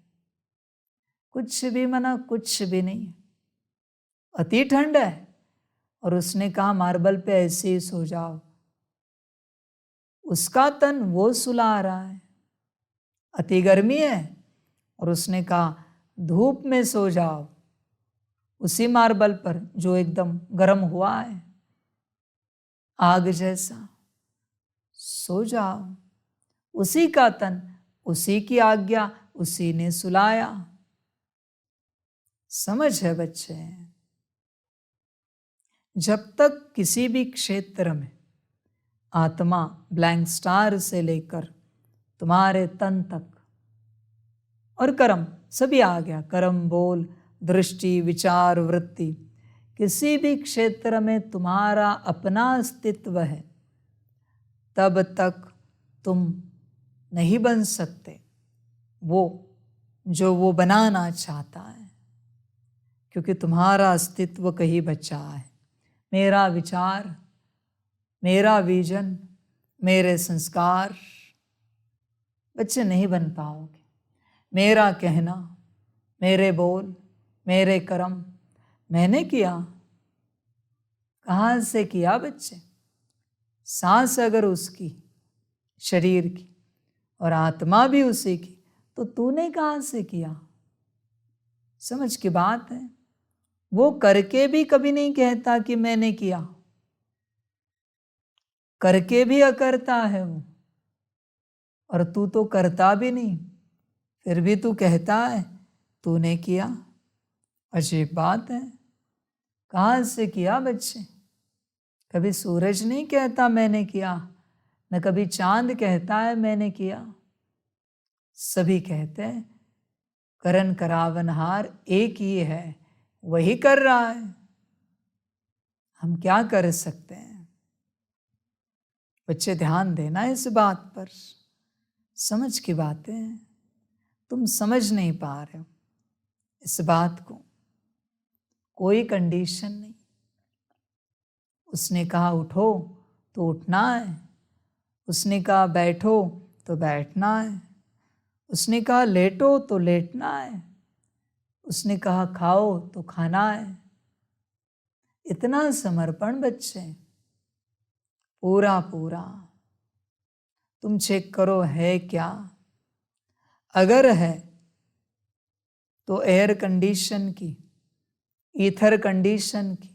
कुछ भी मना कुछ भी नहीं। अति ठंड है और उसने कहा मार्बल पे ऐसे ही सो जाओ, उसका तन वो सुला रहा है। अति गर्मी है और उसने कहा धूप में सो जाओ, उसी मार्बल पर जो एकदम गर्म हुआ है, आग जैसा, सो जाओ। उसी का तन, उसी की आज्ञा उसी ने सुलाया। समझ है बच्चे? जब तक किसी भी क्षेत्र में आत्मा ब्लैंक स्टार से लेकर तुम्हारे तन तक और कर्म सभी आ गया, कर्म, बोल, दृष्टि, विचार, वृत्ति, किसी भी क्षेत्र में तुम्हारा अपना अस्तित्व है, तब तक तुम नहीं बन सकते वो जो वो बनाना चाहता है, क्योंकि तुम्हारा अस्तित्व कहीं बचा है। मेरा विचार, मेरा विजन, मेरे संस्कार, बच्चे नहीं बन पाओगे। मेरा कहना, मेरे बोल, मेरे कर्म मैंने किया। कहाँ से किया बच्चे? सांस अगर उसकी, शरीर की, और आत्मा भी उसी की, तो तूने कहाँ से किया? समझ की बात है। वो करके भी कभी नहीं कहता कि मैंने किया, करके भी अकर्ता है वो, और तू तो करता भी नहीं, फिर भी तू कहता है तूने किया। अजीब बात है। कहाँ से किया बच्चे? कभी सूरज नहीं कहता मैंने किया, न कभी चांद कहता है मैंने किया। सभी कहते हैं करन करावनहार एक ही है, वही कर रहा है। हम क्या कर सकते हैं? बच्चे ध्यान देना इस बात पर। समझ की बातें हैं, तुम समझ नहीं पा रहे हो इस बात को। कोई कंडीशन नहीं। उसने कहा उठो तो उठना है, उसने कहा बैठो तो बैठना है, उसने कहा लेटो तो लेटना है, उसने कहा खाओ तो खाना है। इतना समर्पण बच्चे, पूरा पूरा। तुम चेक करो है क्या? अगर है तो एयर कंडीशन की, ईथर कंडीशन की,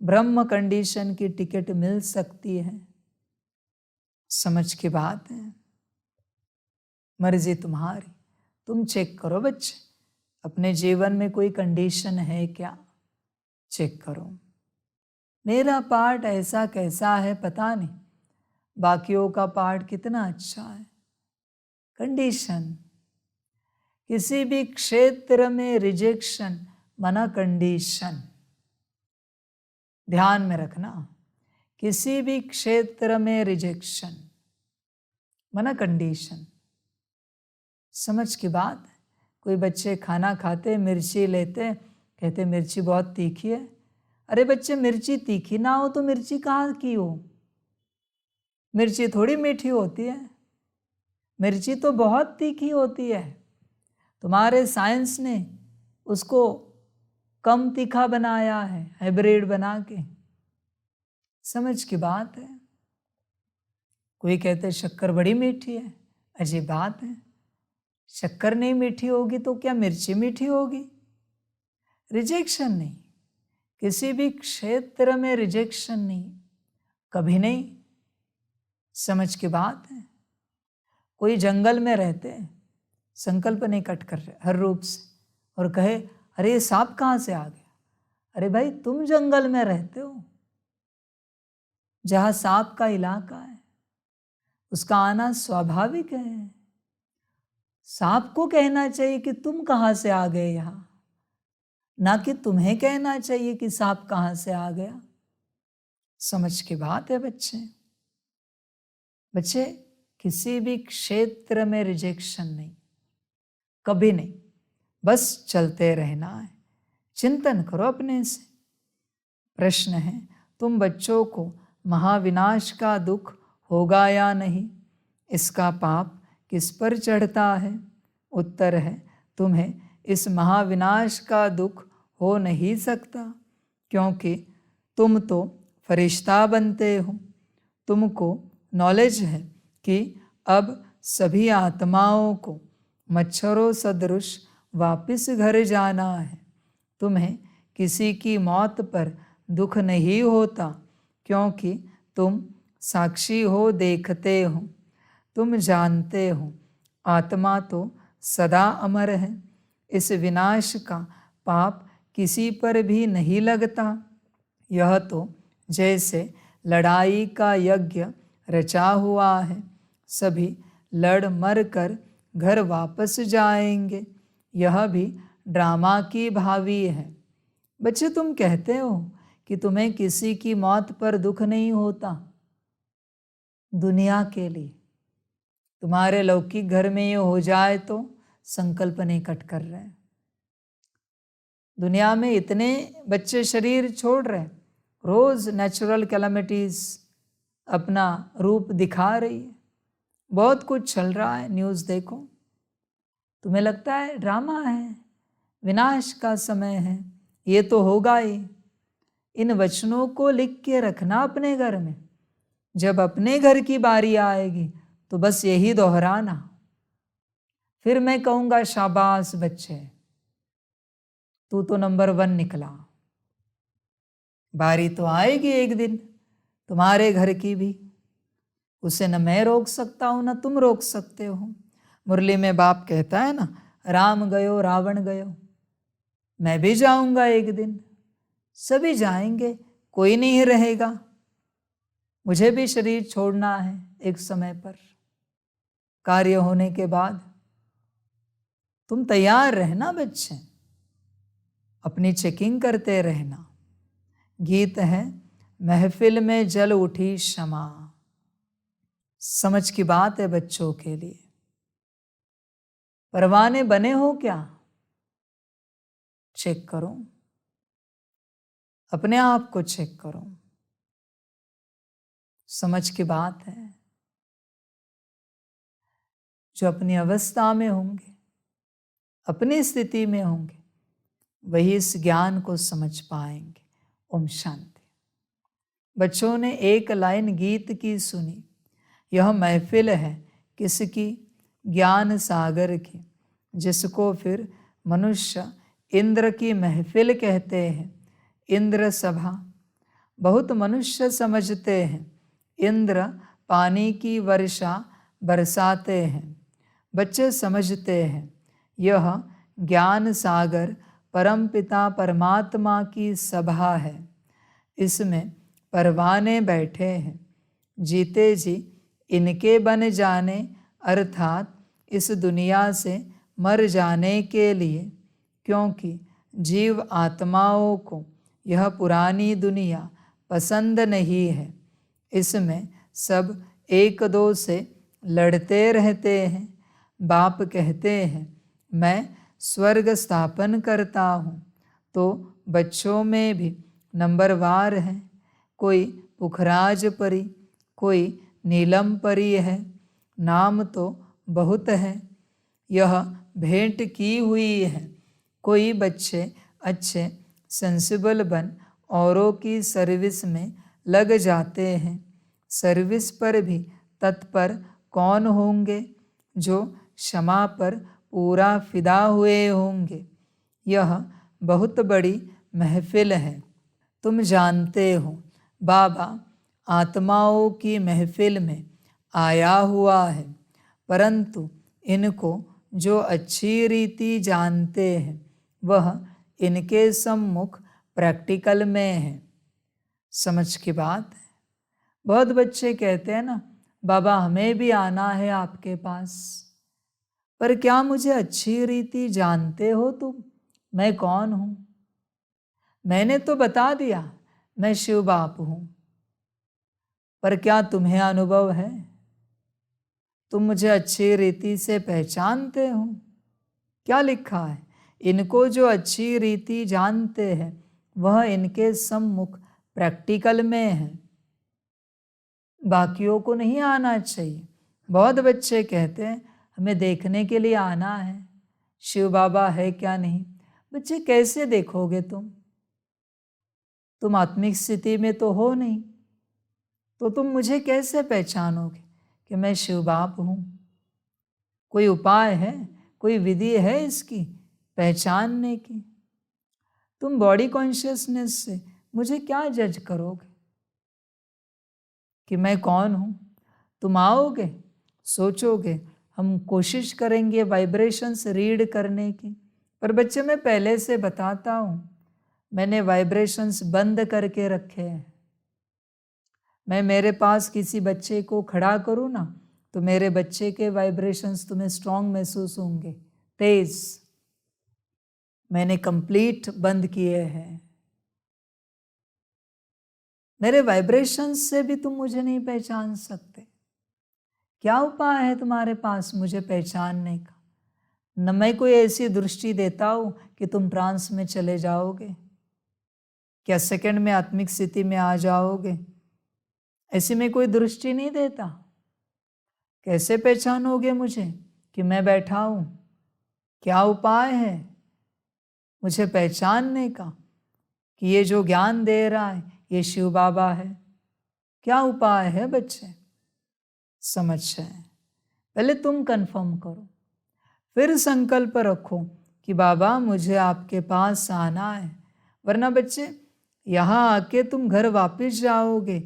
ब्रह्म कंडीशन की टिकट मिल सकती है। समझ की बात है। मर्जी तुम्हारी। तुम चेक करो बच्चे, अपने जीवन में कोई कंडीशन है क्या? चेक करो। मेरा पार्ट ऐसा कैसा है पता नहीं, बाकियों का पार्ट कितना अच्छा है। कंडीशन, किसी भी क्षेत्र में रिजेक्शन मना कंडीशन। ध्यान में रखना, किसी भी क्षेत्र में रिजेक्शन मना कंडीशन। समझ की बात है। कोई बच्चे खाना खाते, मिर्ची लेते, कहते मिर्ची बहुत तीखी है। अरे बच्चे, मिर्ची तीखी ना हो तो मिर्ची कहाँ की हो? मिर्ची थोड़ी मीठी होती है, मिर्ची तो बहुत तीखी होती है। तुम्हारे साइंस ने उसको कम तीखा बनाया है, हाइब्रिड बना के। समझ की बात है। कोई कहते शक्कर बड़ी मीठी है। अजीब बात है, शक्कर नहीं मीठी होगी तो क्या मिर्ची मीठी होगी? रिजेक्शन नहीं, किसी भी क्षेत्र में रिजेक्शन नहीं, कभी नहीं। समझ की बात है। कोई जंगल में रहते हैं, संकल्प नहीं कट कर रहे हर रूप से, और कहे अरे ये सांप कहाँ से आ गया? अरे भाई, तुम जंगल में रहते हो, जहाँ सांप का इलाका है, उसका आना स्वाभाविक है। सांप को कहना चाहिए कि तुम कहाँ से आ गए यहाँ, ना कि तुम्हें कहना चाहिए कि सांप कहाँ से आ गया। समझ की बात है बच्चे। बच्चे, किसी भी क्षेत्र में रिजेक्शन नहीं, कभी नहीं। बस चलते रहना है। चिंतन करो अपने से। प्रश्न है, तुम बच्चों को महाविनाश का दुख होगा या नहीं? इसका पाप किस पर चढ़ता है? उत्तर है, तुम्हें इस महाविनाश का दुख हो नहीं सकता, क्योंकि तुम तो फरिश्ता बनते हो। तुमको नॉलेज है कि अब सभी आत्माओं को मच्छरों सदृश वापस घर जाना है। तुम्हें किसी की मौत पर दुख नहीं होता, क्योंकि तुम साक्षी हो, देखते हो, तुम जानते हो आत्मा तो सदा अमर है। इस विनाश का पाप किसी पर भी नहीं लगता। यह तो जैसे लड़ाई का यज्ञ रचा हुआ है, सभी लड़ मर कर घर वापस जाएंगे। यह भी ड्रामा की भावी है। बच्चे, तुम कहते हो कि तुम्हें किसी की मौत पर दुख नहीं होता। दुनिया के लिए तुम्हारे लौकिक घर में ये हो जाए तो संकल्प नहीं कट कर रहे हैं। दुनिया में इतने बच्चे शरीर छोड़ रहे हैं, रोज नेचुरल कैलामिटीज अपना रूप दिखा रही है, बहुत कुछ चल रहा है, न्यूज़ देखो। तुम्हें लगता है ड्रामा है, विनाश का समय है, ये तो होगा ही। इन वचनों को लिख के रखना अपने घर में। जब अपने घर की बारी आएगी तो बस यही दोहराना। फिर मैं कहूँगा शाबाश बच्चे, तू तो नंबर 1 निकला। बारी तो आएगी एक दिन तुम्हारे घर की भी। उसे न मैं रोक सकता हूँ न तुम रोक सकते हो। मुरली में बाप कहता है ना, राम गयो रावण गयो, मैं भी जाऊंगा एक दिन, सभी जाएंगे, कोई नहीं रहेगा। मुझे भी शरीर छोड़ना है एक समय पर, कार्य होने के बाद। तुम तैयार रहना बच्चे, अपनी चेकिंग करते रहना। गीत है, महफिल में जल उठी क्षमा। समझ की बात है बच्चों के लिए। परवाने बने हो क्या? चेक करो, अपने आप को चेक करो। समझ की बात है। जो अपनी अवस्था में होंगे, अपनी स्थिति में होंगे, वही इस ज्ञान को समझ पाएंगे। ओम शांति। बच्चों ने एक लाइन गीत की सुनी। यह महफिल है किसकी? ज्ञान सागर की, जिसको फिर मनुष्य इंद्र की महफिल कहते हैं। इंद्र सभा बहुत मनुष्य समझते हैं। इंद्र पानी की वर्षा बरसाते हैं। बच्चे समझते हैं यह ज्ञान सागर परमपिता परमात्मा की सभा है। इसमें परवाने बैठे हैं। जीते जी इनके बन जाने, अर्थात इस दुनिया से मर जाने के लिए। क्योंकि जीव आत्माओं को यह पुरानी दुनिया पसंद नहीं है। इसमें सब एक दो से लड़ते रहते हैं। बाप कहते हैं मैं स्वर्ग स्थापन करता हूँ, तो बच्चों में भी नंबरवार है। कोई पुखराज परी, कोई नीलम परी है, नाम तो बहुत है। यह भेंट की हुई है। कोई बच्चे अच्छे सेंसिबल बन औरों की सर्विस में लग जाते हैं। सर्विस पर भी तत्पर कौन होंगे? जो क्षमा पर पूरा फिदा हुए होंगे। यह बहुत बड़ी महफिल है। तुम जानते हो बाबा आत्माओं की महफिल में आया हुआ है, परंतु इनको जो अच्छी रीति जानते हैं वह इनके सम्मुख प्रैक्टिकल में है। समझ की बात है। बहुत बच्चे कहते हैं ना, बाबा हमें भी आना है आपके पास, पर क्या मुझे अच्छी रीति जानते हो तुम? मैं कौन हूँ? मैंने तो बता दिया मैं शिव बाप हूँ, पर क्या तुम्हें अनुभव है? तुम मुझे अच्छी रीति से पहचानते हो? क्या लिखा है? इनको जो अच्छी रीति जानते हैं वह इनके सम्मुख प्रैक्टिकल में है। बाकियों को नहीं आना चाहिए। बहुत बच्चे कहते हैं हमें देखने के लिए आना है, शिव बाबा है क्या नहीं। बच्चे कैसे देखोगे तुम आत्मिक स्थिति में तो हो नहीं, तो तुम मुझे कैसे पहचानोगे कि मैं शिव बाप हूँ? कोई उपाय है, कोई विधि है इसकी पहचानने की? तुम बॉडी कॉन्शियसनेस से मुझे क्या जज करोगे कि मैं कौन हूँ? तुम आओगे, सोचोगे, हम कोशिश करेंगे वाइब्रेशंस रीड करने की। पर बच्चे मैं पहले से बताता हूँ, मैंने वाइब्रेशंस बंद करके रखे हैं। मैं मेरे पास किसी बच्चे को खड़ा करूँ ना, तो मेरे बच्चे के वाइब्रेशंस तुम्हें स्ट्रांग महसूस होंगे, तेज। मैंने कंप्लीट बंद किए हैं। मेरे वाइब्रेशंस से भी तुम मुझे नहीं पहचान सकते। क्या उपाय है तुम्हारे पास मुझे पहचानने का? न मैं कोई ऐसी दृष्टि देता हूँ कि तुम ट्रांस में चले जाओगे, क्या सेकंड में आत्मिक स्थिति में आ जाओगे? ऐसी मैं कोई दृष्टि नहीं देता। कैसे पहचानोगे मुझे कि मैं बैठा हूँ? क्या उपाय है मुझे पहचानने का कि ये जो ज्ञान दे रहा है ये शिव बाबा है? क्या उपाय है बच्चे? समझ जाए, पहले तुम कंफर्म करो, फिर संकल्प रखो कि बाबा मुझे आपके पास आना है। वरना बच्चे यहाँ आके तुम घर वापस जाओगे,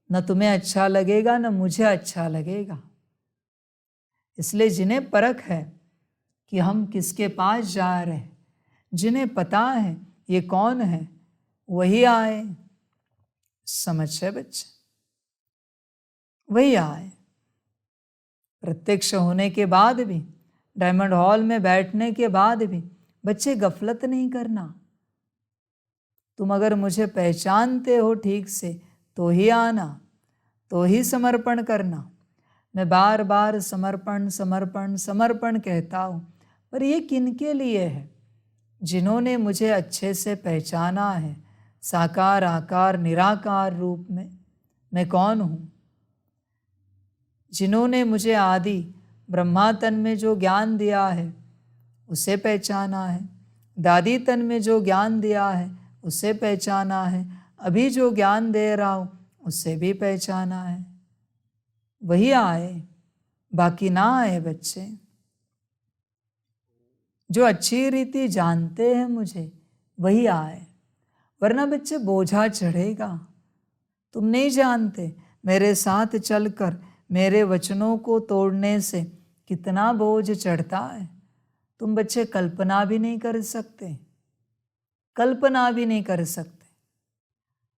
न तुम्हें अच्छा लगेगा न मुझे अच्छा लगेगा। इसलिए जिन्हें परख है कि हम किसके पास जा रहे हैं, जिन्हें पता है ये कौन है, वही आए। समझ है बच्चे? वही आए। प्रत्यक्ष होने के बाद भी, डायमंड हॉल में बैठने के बाद भी बच्चे गफलत नहीं करना। तुम अगर मुझे पहचानते हो ठीक से तो ही आना, तो ही समर्पण करना। मैं बार बार समर्पण समर्पण समर्पण कहता हूँ, पर ये किनके लिए है? जिन्होंने मुझे अच्छे से पहचाना है, साकार आकार निराकार रूप में मैं कौन हूँ। जिन्होंने मुझे आदि ब्रह्मा तन में जो ज्ञान दिया है उसे पहचाना है, दादी तन में जो ज्ञान दिया है उसे पहचाना है, अभी जो ज्ञान दे रहा हूँ उसे भी पहचाना है। वही आए, बाकी ना आए बच्चे। जो अच्छी रीति जानते हैं मुझे वही आए, वरना बच्चे बोझा चढ़ेगा। तुम नहीं जानते मेरे साथ चलकर मेरे वचनों को तोड़ने से कितना बोझ चढ़ता है। तुम बच्चे कल्पना भी नहीं कर सकते, कल्पना भी नहीं कर सकते।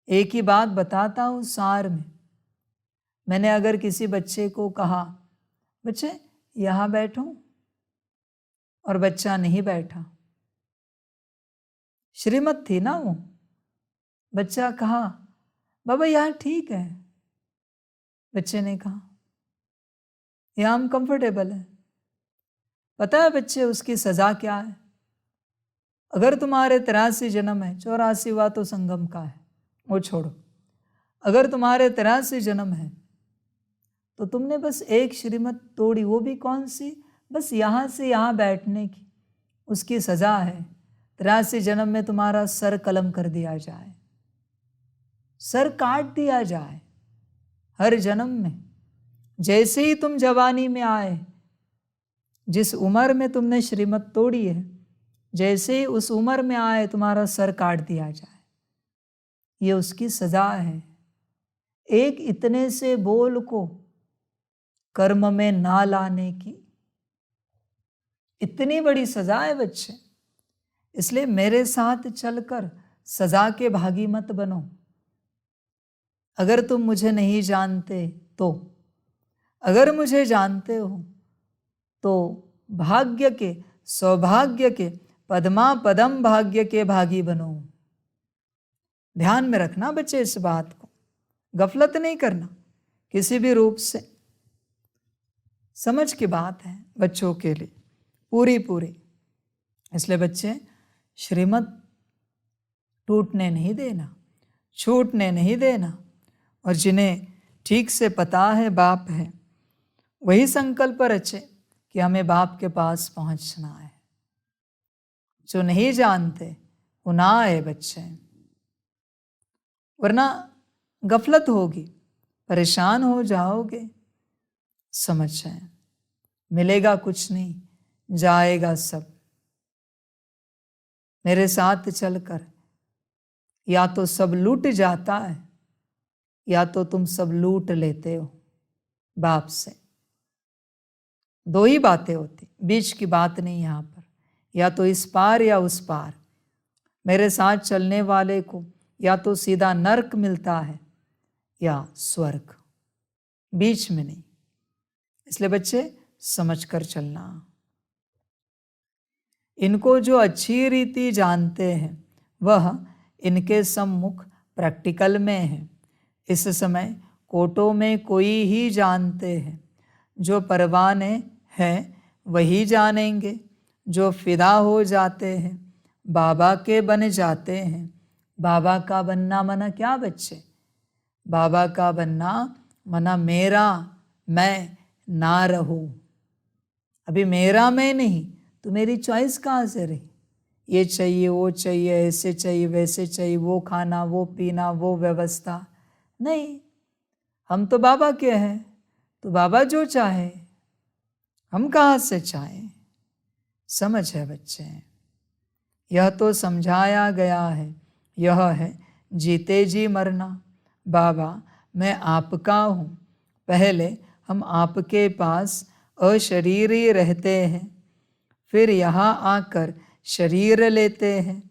एक ही बात बताता हूँ सार में। मैंने अगर किसी बच्चे को कहा बच्चे यहाँ बैठो, और बच्चा नहीं बैठा, श्रीमत थी ना वो, बच्चा कहा बाबा यहाँ ठीक है, बच्चे ने कहा यहाँ हम कंफर्टेबल है। पता है बच्चे उसकी सजा क्या है? अगर तुम्हारे 83 जन्म है, 84वां तो संगम का है, वो छोड़ो। अगर तुम्हारे 83 जन्म है तो तुमने बस एक श्रीमत तोड़ी, वो भी कौन सी? बस यहाँ से यहाँ बैठने की। उसकी सजा है 83 जन्म में तुम्हारा सर कलम कर दिया जाए, सर काट दिया जाए। हर जन्म में जैसे ही तुम जवानी में आए, जिस उम्र में तुमने श्रीमत तोड़ी है, जैसे ही उस उम्र में आए तुम्हारा सर काट दिया जाए। ये उसकी सजा है। एक इतने से बोल को कर्म में ना लाने की इतनी बड़ी सजा है बच्चे। इसलिए मेरे साथ चलकर सजा के भागी मत बनो। अगर तुम मुझे नहीं जानते तो, अगर मुझे जानते हो तो भाग्य के, सौभाग्य के, पद्मा पदम भाग्य के भागी बनो। ध्यान में रखना बच्चे इस बात को, गफलत नहीं करना किसी भी रूप से। समझ की बात है बच्चों के लिए पूरी पूरी। इसलिए बच्चे श्रीमत टूटने नहीं देना, छूटने नहीं देना। और जिन्हें ठीक से पता है बाप है, वही संकल्प रचे कि हमें बाप के पास पहुंचना है। जो नहीं जानते वो ना आए बच्चे, वरना गफलत होगी, परेशान हो जाओगे। समझ जाए, मिलेगा कुछ नहीं, जाएगा सब। मेरे साथ चलकर या तो सब लूट जाता है या तो तुम सब लूट लेते हो बाप से। दो ही बातें होती, बीच की बात नहीं यहाँ पर, या तो इस पार या उस पार। मेरे साथ चलने वाले को या तो सीधा नरक मिलता है या स्वर्ग, बीच में नहीं। इसलिए बच्चे समझकर चलना। इनको जो अच्छी रीति जानते हैं वह इनके सम्मुख प्रैक्टिकल में है। इस समय कोटों में कोई ही जानते हैं, जो परवाने हैं वही जानेंगे। जो फिदा हो जाते हैं बाबा के बन जाते हैं। बाबा का बनना मना क्या बच्चे? बाबा का बनना मना मेरा मैं ना रहूं। अभी मेरा मैं नहीं तो मेरी चॉइस कहाँ से रही? ये चाहिए वो चाहिए, ऐसे चाहिए वैसे चाहिए, वो खाना वो पीना वो व्यवस्था नहीं। हम तो बाबा के हैं, तो बाबा जो चाहे, हम कहाँ से चाहें? समझ है बच्चे? यह तो समझाया गया है, यह है जीते जी मरना। बाबा मैं आपका हूँ। पहले हम आपके पास अशरीरी रहते हैं, फिर यहाँ आकर शरीर लेते हैं।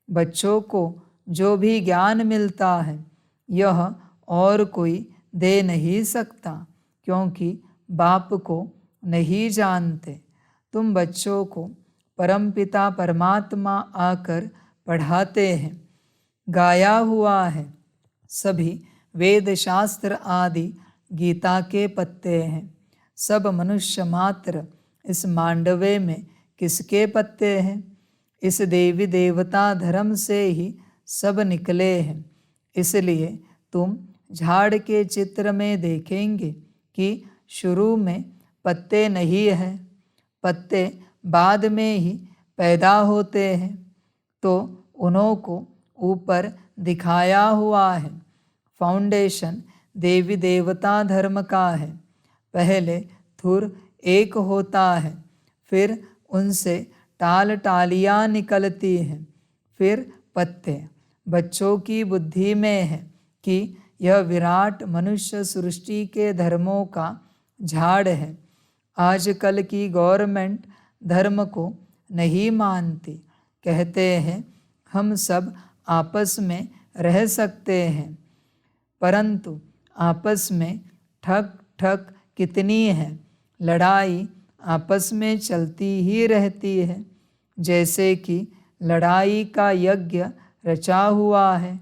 बच्चों को जो भी ज्ञान मिलता है यह और कोई दे नहीं सकता, क्योंकि बाप को नहीं जानते। तुम बच्चों को परमपिता परमात्मा आकर पढ़ाते हैं। गाया हुआ है सभी वेद शास्त्र आदि गीता के पत्ते हैं। सब मनुष्य मात्र इस मांडवे में किसके पत्ते हैं? इस देवी देवता धर्म से ही सब निकले हैं। इसलिए तुम झाड़ के चित्र में देखेंगे कि शुरू में पत्ते नहीं हैं, पत्ते बाद में ही पैदा होते हैं। तो उन्हों को ऊपर दिखाया हुआ है। फाउंडेशन देवी देवता धर्म का है। पहले धुर एक होता है, फिर उनसे टाल टालियाँ निकलती हैं, फिर पत्ते। बच्चों की बुद्धि में है कि यह विराट मनुष्य सृष्टि के धर्मों का झाड़ है। आजकल की गवर्नमेंट धर्म को नहीं मानती। कहते हैं हम सब आपस में रह सकते हैं, परंतु आपस में ठक ठक कितनी है। लड़ाई आपस में चलती ही रहती है, जैसे कि लड़ाई का यज्ञ रचा हुआ है।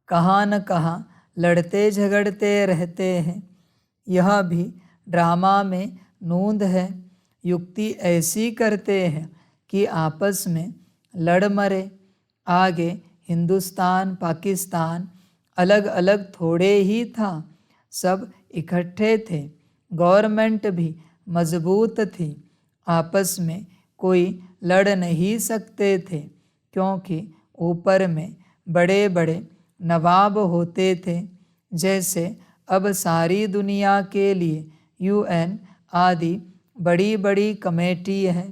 कहाँ न कहाँ लड़ते झगड़ते रहते हैं। यह भी ड्रामा में नूंद है। युक्ति ऐसी करते हैं कि आपस में लड़ मरे। आगे हिंदुस्तान पाकिस्तान अलग अलग थोड़े ही था, सब इकट्ठे थे। गवर्नमेंट भी मजबूत थी। आपस में कोई लड़ नहीं सकते थे, क्योंकि ऊपर में बड़े बड़े नवाब होते थे। जैसे अब सारी दुनिया के लिए UN आदि बड़ी बड़ी कमेटी है,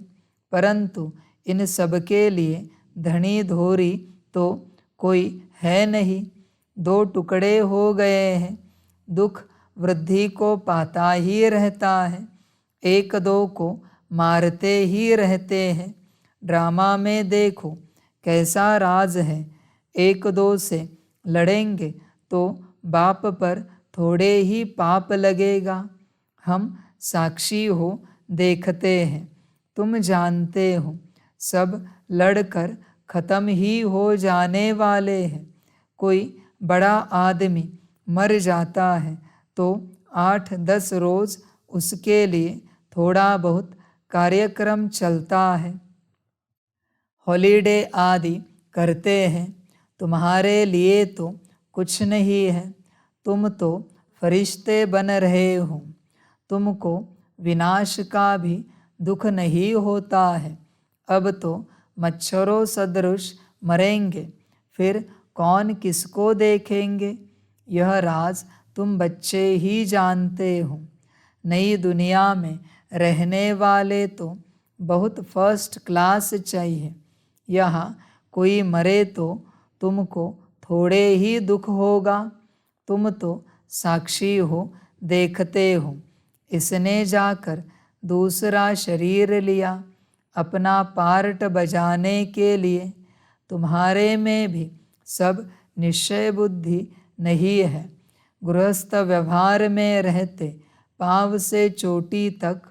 परंतु इन सब के लिए धनी धोरी तो कोई है नहीं। दो टुकड़े हो गए हैं। दुख वृद्धि को पाता ही रहता है, एक दो को मारते ही रहते हैं। ड्रामा में देखो कैसा राज है। एक दो से लड़ेंगे तो बाप पर थोड़े ही पाप लगेगा। हम साक्षी हो, देखते हैं। तुम जानते हो सब लड़कर खत्म ही हो जाने वाले हैं। कोई बड़ा आदमी मर जाता है तो 8-10 रोज उसके लिए थोड़ा बहुत कार्यक्रम चलता है, हॉलीडे आदि करते हैं। तुम्हारे लिए तो कुछ नहीं है। तुम तो फरिश्ते बन रहे हो। तुमको विनाश का भी दुख नहीं होता है। अब तो मच्छरों सदृश मरेंगे, फिर कौन किसको देखेंगे? यह राज तुम बच्चे ही जानते हो। नई दुनिया में रहने वाले तो बहुत फर्स्ट क्लास चाहिए। यहाँ कोई मरे तो तुमको थोड़े ही दुख होगा, तुम तो साक्षी हो, देखते हो। इसने जाकर दूसरा शरीर लिया अपना पार्ट बजाने के लिए। तुम्हारे में भी सब निश्चय बुद्धि नहीं है। गृहस्थ व्यवहार में रहते पांव से चोटी तक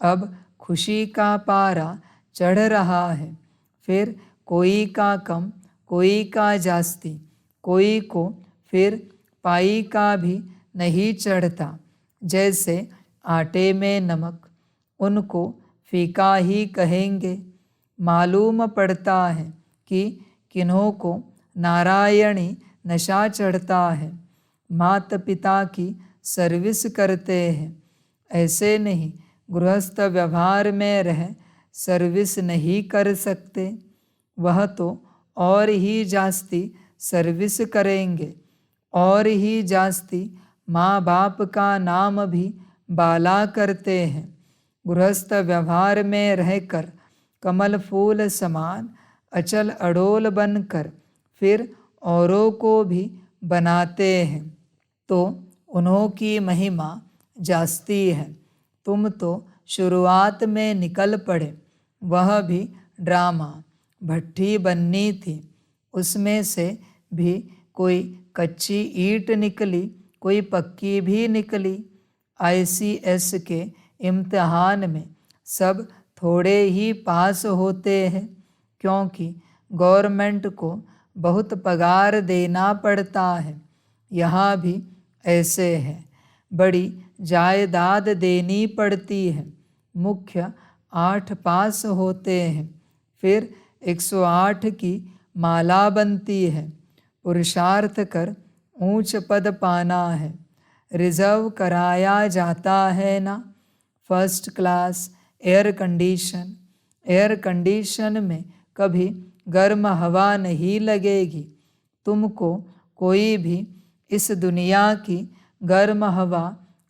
अब खुशी का पारा चढ़ रहा है। फिर कोई का कम, कोई का जास्ती, कोई को फिर पाई का भी नहीं चढ़ता। जैसे आटे में नमक, उनको फीका ही कहेंगे। मालूम पड़ता है कि किन्हों को नारायणी नशा चढ़ता है। माता पिता की सर्विस करते हैं, ऐसे नहीं गृहस्थ व्यवहार में रह सर्विस नहीं कर सकते। वह तो और ही जास्ती सर्विस करेंगे, और ही जास्ती माँ बाप का नाम भी बाला करते हैं। गृहस्थ व्यवहार में रहकर कमल फूल समान अचल अडोल बनकर फिर औरों को भी बनाते हैं, तो उन्हों की महिमा जास्ती है। तुम तो शुरुआत में निकल पड़े, वह भी ड्रामा भट्ठी बननी थी। उसमें से भी कोई कच्ची ईंट निकली, कोई पक्की भी निकली। ICS के इम्तिहान में सब थोड़े ही पास होते हैं, क्योंकि गवर्नमेंट को बहुत पगार देना पड़ता है। यहाँ भी ऐसे है, बड़ी जायदाद देनी पड़ती है। मुख्य 8 पास होते हैं, फिर 108 की माला बनती है। पुरुषार्थ कर ऊंच पद पाना है, रिजर्व कराया जाता है ना। First class air condition, air condition में कभी गर्म हवा नहीं लगेगी। तुमको कोई भी इस दुनिया की गर्म हवा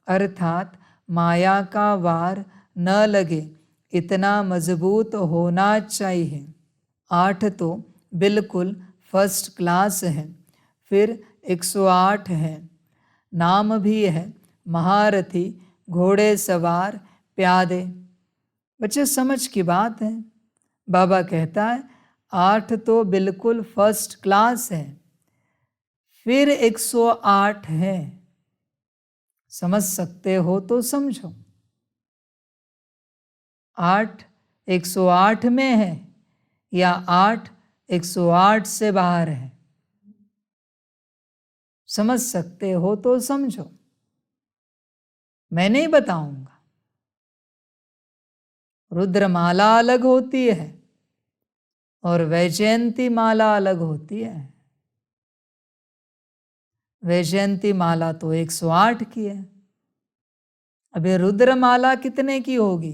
अर्थात माया का वार न लगे, इतना मजबूत होना चाहिए। 8 तो बिल्कुल फर्स्ट क्लास है, फिर 108 है। नाम भी है महारथी, घोड़े सवार, प्यादे। बच्चे समझ की बात है। बाबा कहता है 8 तो बिल्कुल फर्स्ट क्लास है, फिर 108 है। समझ सकते हो तो समझो। 8 108 में है या 8 108 से बाहर है। समझ सकते हो तो समझो, मैं नहीं बताऊंगा। रुद्रमाला अलग होती है और वैजयंती माला अलग होती है। वैजयंती माला तो 108 की है। अभी रुद्रमाला कितने की होगी?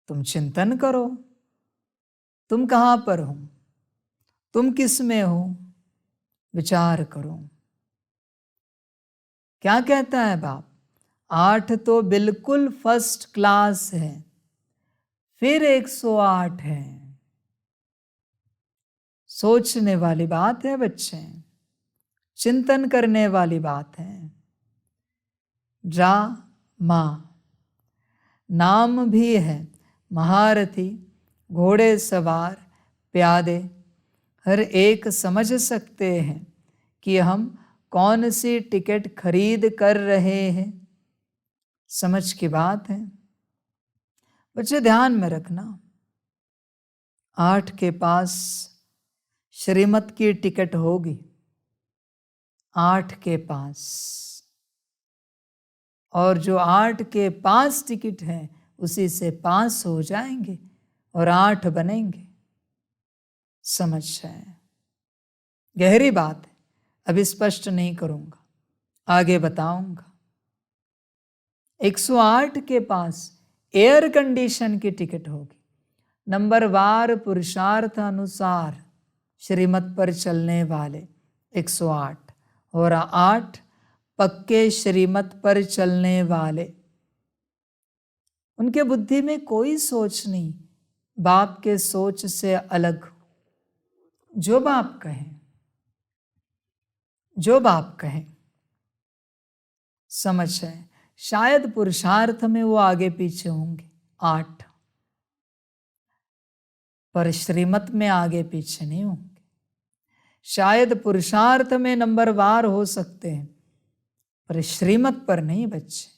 तुम चिंतन करो, तुम कहाँ पर हो, तुम किस में हो, विचार करो। क्या कहता है बाप? 8 तो बिल्कुल फर्स्ट क्लास है, फिर 108 है। सोचने वाली बात है बच्चे, चिंतन करने वाली बात है। ड्रामा नाम भी है महारथी, घोड़े सवार, प्यादे। हर एक समझ सकते हैं कि हम कौन सी टिकट खरीद कर रहे हैं। समझ की बात है बच्चे, ध्यान में रखना। 8 के पास श्रीमत की टिकट होगी, 8 के पास, और जो 8 के पास टिकट है उसी से पास हो जाएंगे और 8 बनेंगे। समझ है, गहरी बात है। अभी स्पष्ट नहीं करूंगा, आगे बताऊंगा। 108 के पास एयर कंडीशन की टिकट होगी, नंबरवार पुरुषार्थ अनुसार श्रीमत पर चलने वाले 108, और 8 पक्के श्रीमत पर चलने वाले उनके बुद्धि में कोई सोच नहीं बाप के सोच से अलग। जो बाप कहें, जो बाप कहें, समझ है। शायद पुरुषार्थ में वो आगे पीछे होंगे 8, पर श्रीमत में आगे पीछे नहीं होंगे। शायद पुरुषार्थ में नंबरवार हो सकते हैं, पर श्रीमत पर नहीं बच्चे।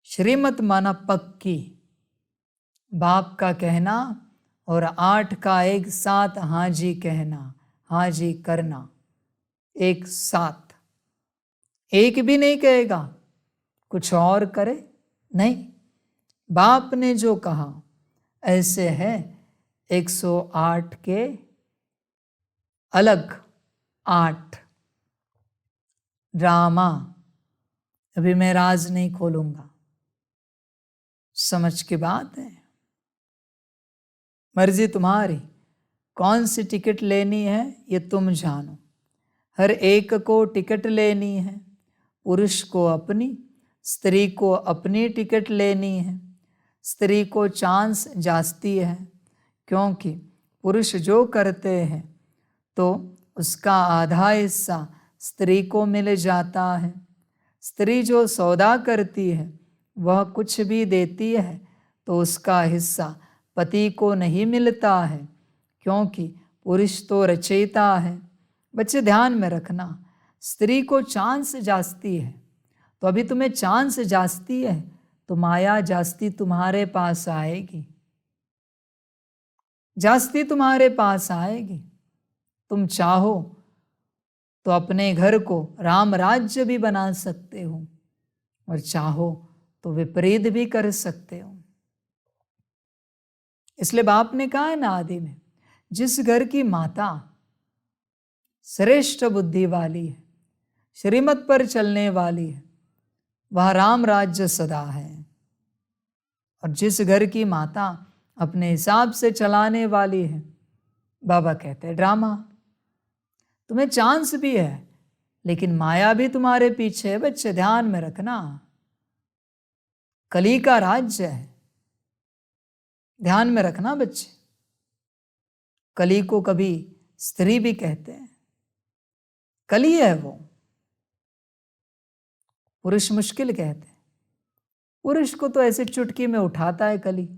श्रीमत माना पक्की, बाप का कहना और 8 का एक साथ हाँ जी कहना, हाँ जी करना, एक साथ। एक भी नहीं कहेगा कुछ और करे, नहीं। बाप ने जो कहा ऐसे है 108 के अलग 8 ड्रामा। अभी मैं राज नहीं खोलूंगा, समझ की बात है। मर्जी तुम्हारी, कौन सी टिकट लेनी है ये तुम जानो। हर एक को टिकट लेनी है, पुरुष को अपनी, स्त्री को अपनी टिकट लेनी है। स्त्री को चांस जास्ती है, क्योंकि पुरुष जो करते हैं तो उसका आधा हिस्सा स्त्री को मिल जाता है। स्त्री जो सौदा करती है वह कुछ भी देती है तो उसका हिस्सा पति को नहीं मिलता है, क्योंकि पुरुष तो रचयिता है। बच्चे ध्यान में रखना, स्त्री को चांस जास्ती है, तो अभी तुम्हें चांस जास्ती है तो माया जास्ती तुम्हारे पास आएगी, जास्ती तुम्हारे पास आएगी। तुम चाहो तो अपने घर को राम राज्य भी बना सकते हो, और चाहो तो विपरीत भी कर सकते हो। इसलिए बाप ने कहा है ना आदि में, जिस घर की माता श्रेष्ठ बुद्धि वाली है, श्रीमत पर चलने वाली है, वह राम राज्य सदा है। और जिस घर की माता अपने हिसाब से चलाने वाली है, बाबा कहते हैं ड्रामा। तुम्हें चांस भी है लेकिन माया भी तुम्हारे पीछे है। बच्चे ध्यान में रखना, कली का राज्य है, ध्यान में रखना बच्चे। कली को कभी स्त्री भी कहते हैं, कली है वो। पुरुष मुश्किल कहते हैं, पुरुष को तो ऐसे चुटकी में उठाता है कली।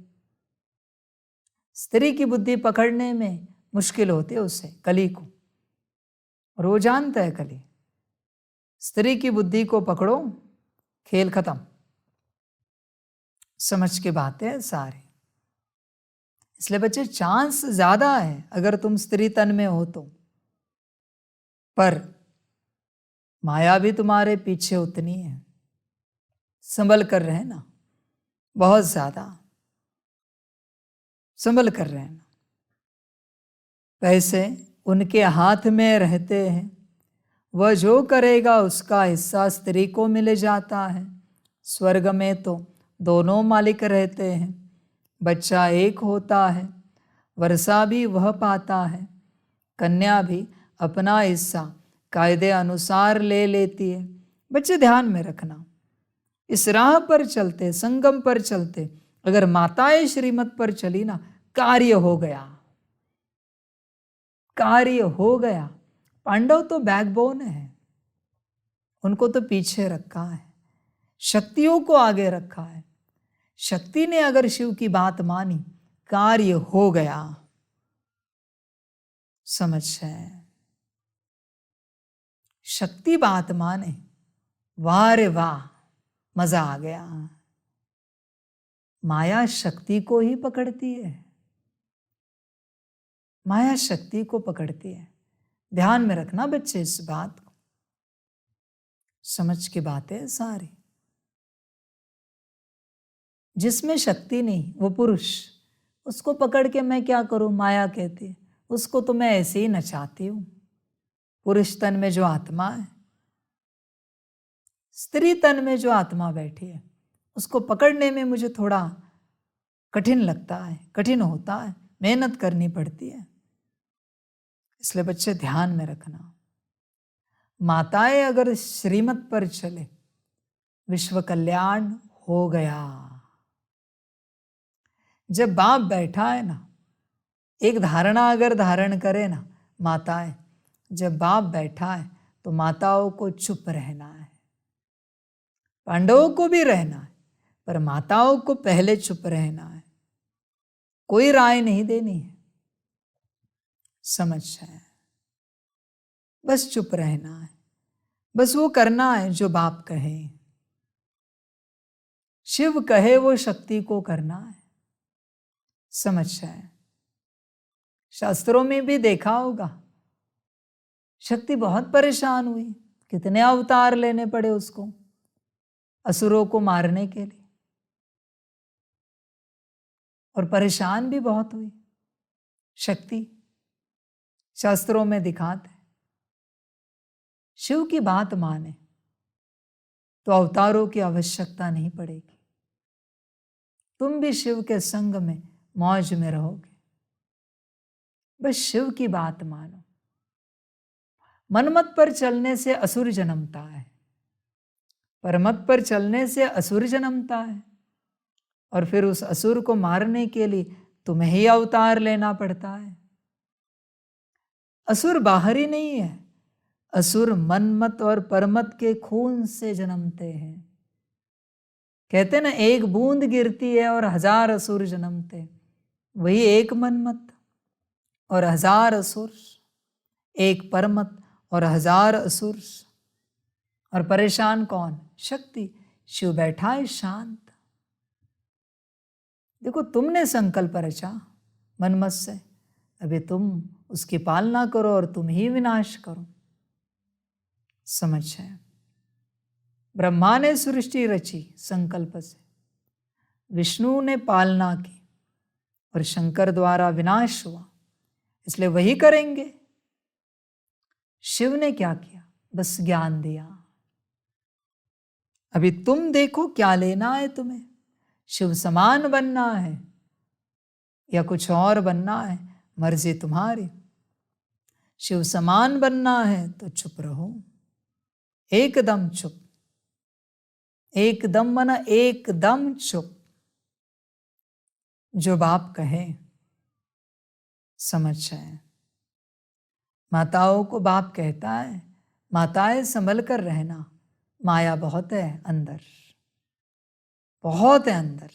स्त्री की बुद्धि पकड़ने में मुश्किल होती है उसे, कली को, और वो जानता है कली। स्त्री की बुद्धि को पकड़ो, खेल खत्म। समझ के बातें हैं सारी। इसलिए बच्चे चांस ज्यादा है अगर तुम स्त्री तन में हो तो, पर माया भी तुम्हारे पीछे उतनी है। संभल कर रहे ना, बहुत ज्यादा संभल कर रहे हैं। पैसे उनके हाथ में रहते हैं, वह जो करेगा उसका हिस्सा स्त्री को मिल जाता है। स्वर्ग में तो दोनों मालिक रहते हैं, बच्चा एक होता है, वर्षा भी वह पाता है, कन्या भी अपना हिस्सा कायदे अनुसार ले लेती है। बच्चे ध्यान में रखना, इस राह पर चलते, संगम पर चलते, अगर माताएं श्रीमत पर चली ना, कार्य हो गया, कार्य हो गया। पांडव तो बैकबोन है, उनको तो पीछे रखा है, शक्तियों को आगे रखा है। शक्ति ने अगर शिव की बात मानी, कार्य हो गया। समझ है, शक्ति बात माने, वाह रे वाह, मजा आ गया। माया शक्ति को ही पकड़ती है, माया शक्ति को पकड़ती है। ध्यान में रखना बच्चे इस बात को, समझ की बातें सारी। जिसमें शक्ति नहीं वो पुरुष, उसको पकड़ के मैं क्या करूं, माया कहती है, उसको तो मैं ऐसे ही नचाती हूं। पुरुष तन में जो आत्मा है, स्त्री तन में जो आत्मा बैठी है, उसको पकड़ने में मुझे थोड़ा कठिन लगता है, कठिन होता है, मेहनत करनी पड़ती है। इसलिए बच्चे ध्यान में रखना, माताएं अगर श्रीमत पर चले, विश्व कल्याण हो गया। जब बाप बैठा है ना, एक धारणा अगर धारण करे ना माताएं, जब बाप बैठा है तो माताओं को चुप रहना है। पांडवों को भी रहना है, पर माताओं को पहले चुप रहना है, कोई राय नहीं देनी है। समझ है? बस चुप रहना है, बस वो करना है जो बाप कहे। शिव कहे वो शक्ति को करना है। समझ है? शास्त्रों में भी देखा होगा, शक्ति बहुत परेशान हुई, कितने अवतार लेने पड़े उसको असुरों को मारने के लिए, और परेशान भी बहुत हुई शक्ति। शास्त्रों में दिखाते शिव की बात माने तो अवतारों की आवश्यकता नहीं पड़ेगी। तुम भी शिव के संग में मौज में रहोगे। बस शिव की बात मानो। मनमत पर चलने से असुर जन्मता है, परमत पर चलने से असुर जन्मता है, और फिर उस असुर को मारने के लिए तुम्हें ही अवतार लेना पड़ता है। असुर बाहरी नहीं है, असुर मनमत और परमत के खून से जन्मते हैं। कहते ना, एक बूंद गिरती है और 1000 असुर जन्मते। वही एक मनमत और 1000 असुर, एक परमत और 1000 असुर। और परेशान कौन? शक्ति। शिव बैठा है शांत। देखो, तुमने संकल्प रचा मनमत से, अभी तुम उसकी पालना करो और तुम ही विनाश करो। समझ है? ब्रह्मा ने सृष्टि रची संकल्प से, विष्णु ने पालना की, और शंकर द्वारा विनाश हुआ, इसलिए वही करेंगे। शिव ने क्या किया? बस ज्ञान दिया। अभी तुम देखो क्या लेना है तुम्हें। शिव समान बनना है या कुछ और बनना है, मर्जी तुम्हारी। शिव समान बनना है तो चुप रहो, एकदम चुप। एकदम मना एकदम चुप, जो बाप कहे। समझ है? माताओं को बाप कहता है, माताएं संभल कर रहना, माया बहुत है अंदर, बहुत है अंदर।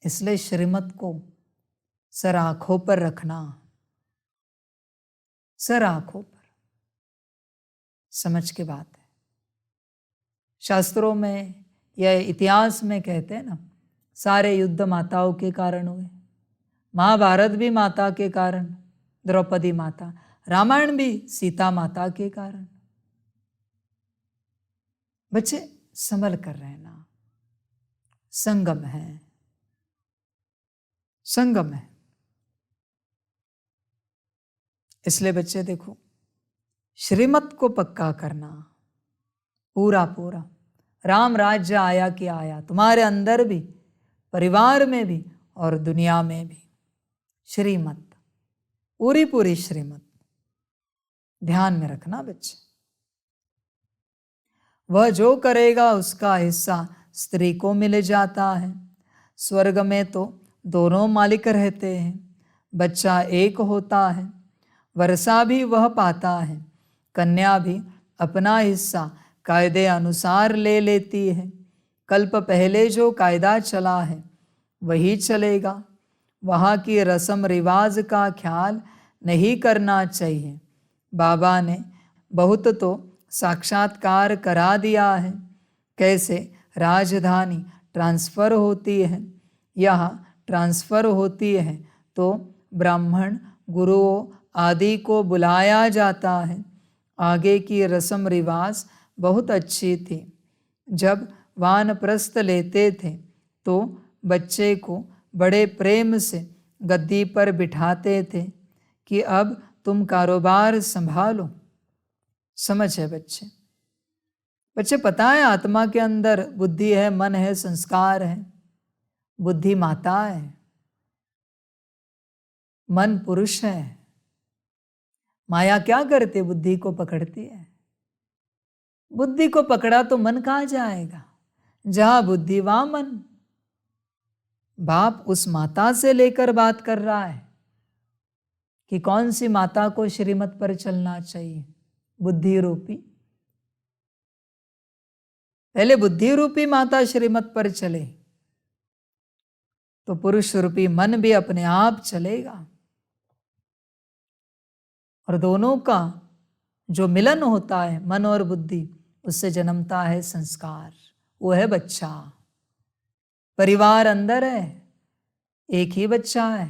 इसलिए श्रीमत को सर आंखों पर रखना, सर आंखों पर। समझ की बात है। शास्त्रों में या इतिहास में कहते हैं ना, सारे युद्ध माताओं के कारण हुए। महाभारत भी माता के कारण, द्रौपदी माता। रामायण भी सीता माता के कारण। बच्चे संभल कर रहना, संगम है, संगम है। इसलिए बच्चे देखो, श्रीमत को पक्का करना पूरा पूरा। राम राज्य आया कि आया, तुम्हारे अंदर भी, परिवार में भी और दुनिया में भी। श्रीमत, पूरी पूरी श्रीमत ध्यान में रखना बच्चे। वह जो करेगा उसका हिस्सा स्त्री को मिल जाता है। स्वर्ग में तो दोनों मालिक रहते हैं, बच्चा एक होता है, वर्षा भी वह पाता है, कन्या भी अपना हिस्सा कायदे अनुसार ले लेती है। कल्प पहले जो कायदा चला है वही चलेगा। वहाँ की रस्म रिवाज का ख्याल नहीं करना चाहिए। बाबा ने बहुत तो साक्षात्कार करा दिया है। कैसे राजधानी ट्रांसफ़र होती है, यहाँ ट्रांसफ़र होती है तो ब्राह्मण गुरुओं आदि को बुलाया जाता है। आगे की रस्म रिवाज बहुत अच्छी थी। जब वानप्रस्थ लेते थे तो बच्चे को बड़े प्रेम से गद्दी पर बिठाते थे कि अब तुम कारोबार संभालो। समझ है बच्चे? बच्चे पता है आत्मा के अंदर बुद्धि है, मन है, संस्कार है। बुद्धि माता है, मन पुरुष है। माया क्या करती है? बुद्धि को पकड़ती है। बुद्धि को पकड़ा तो मन कहाँ जाएगा? जहां बुद्धि वहां मन। बाप उस माता से लेकर बात कर रहा है कि कौन सी माता को श्रीमत पर चलना चाहिए। बुद्धि रूपी, पहले बुद्धि रूपी माता श्रीमत पर चले तो पुरुष रूपी मन भी अपने आप चलेगा, और दोनों का जो मिलन होता है मन और बुद्धि, उससे जन्मता है संस्कार। वो है बच्चा। परिवार अंदर है, एक ही बच्चा है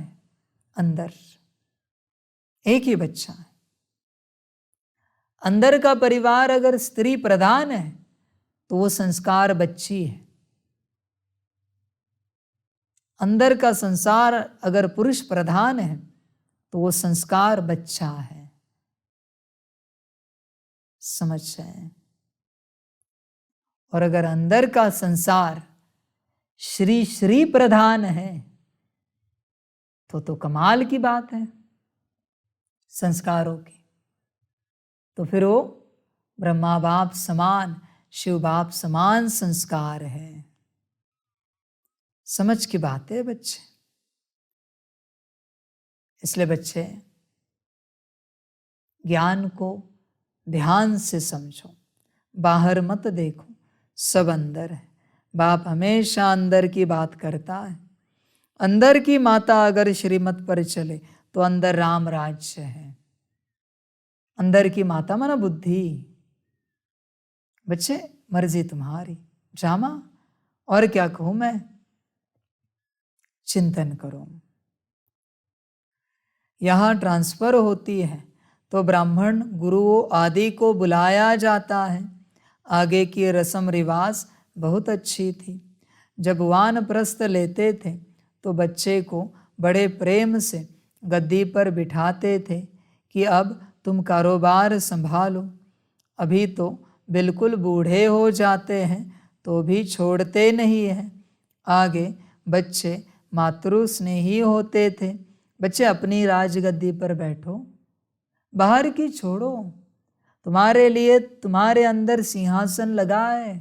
अंदर, एक ही बच्चा है। अंदर का परिवार अगर स्त्री प्रधान है तो वो संस्कार बच्ची है। अंदर का संसार अगर पुरुष प्रधान है तो वो संस्कार बच्चा है। समझ जाए। और अगर अंदर का संसार श्री श्री प्रधान है तो कमाल की बात है संस्कारों की। तो फिर वो ब्रह्मा बाप समान, शिव बाप समान संस्कार है। समझ की बात है बच्चे। इसलिए बच्चे ज्ञान को ध्यान से समझो, बाहर मत देखो, सब अंदर है। बाप हमेशा अंदर की बात करता है। अंदर की माता अगर श्रीमत पर चले तो अंदर राम राज्य है। अंदर की माता माना बुद्धि। बच्चे मर्जी तुम्हारी, ड्रामा और क्या कहूं मैं, चिंतन करो। यहां ट्रांसफर होती है तो ब्राह्मण गुरुओं आदि को बुलाया जाता है। आगे की रस्म रिवाज बहुत अच्छी थी। जब वानप्रस्थ लेते थे तो बच्चे को बड़े प्रेम से गद्दी पर बिठाते थे कि अब तुम कारोबार संभालो। अभी तो बिल्कुल बूढ़े हो जाते हैं तो भी छोड़ते नहीं हैं। आगे बच्चे मातृ स्नेही होते थे। बच्चे अपनी राजगद्दी पर बैठो, बाहर की छोड़ो। तुम्हारे लिए तुम्हारे अंदर सिंहासन लगा है,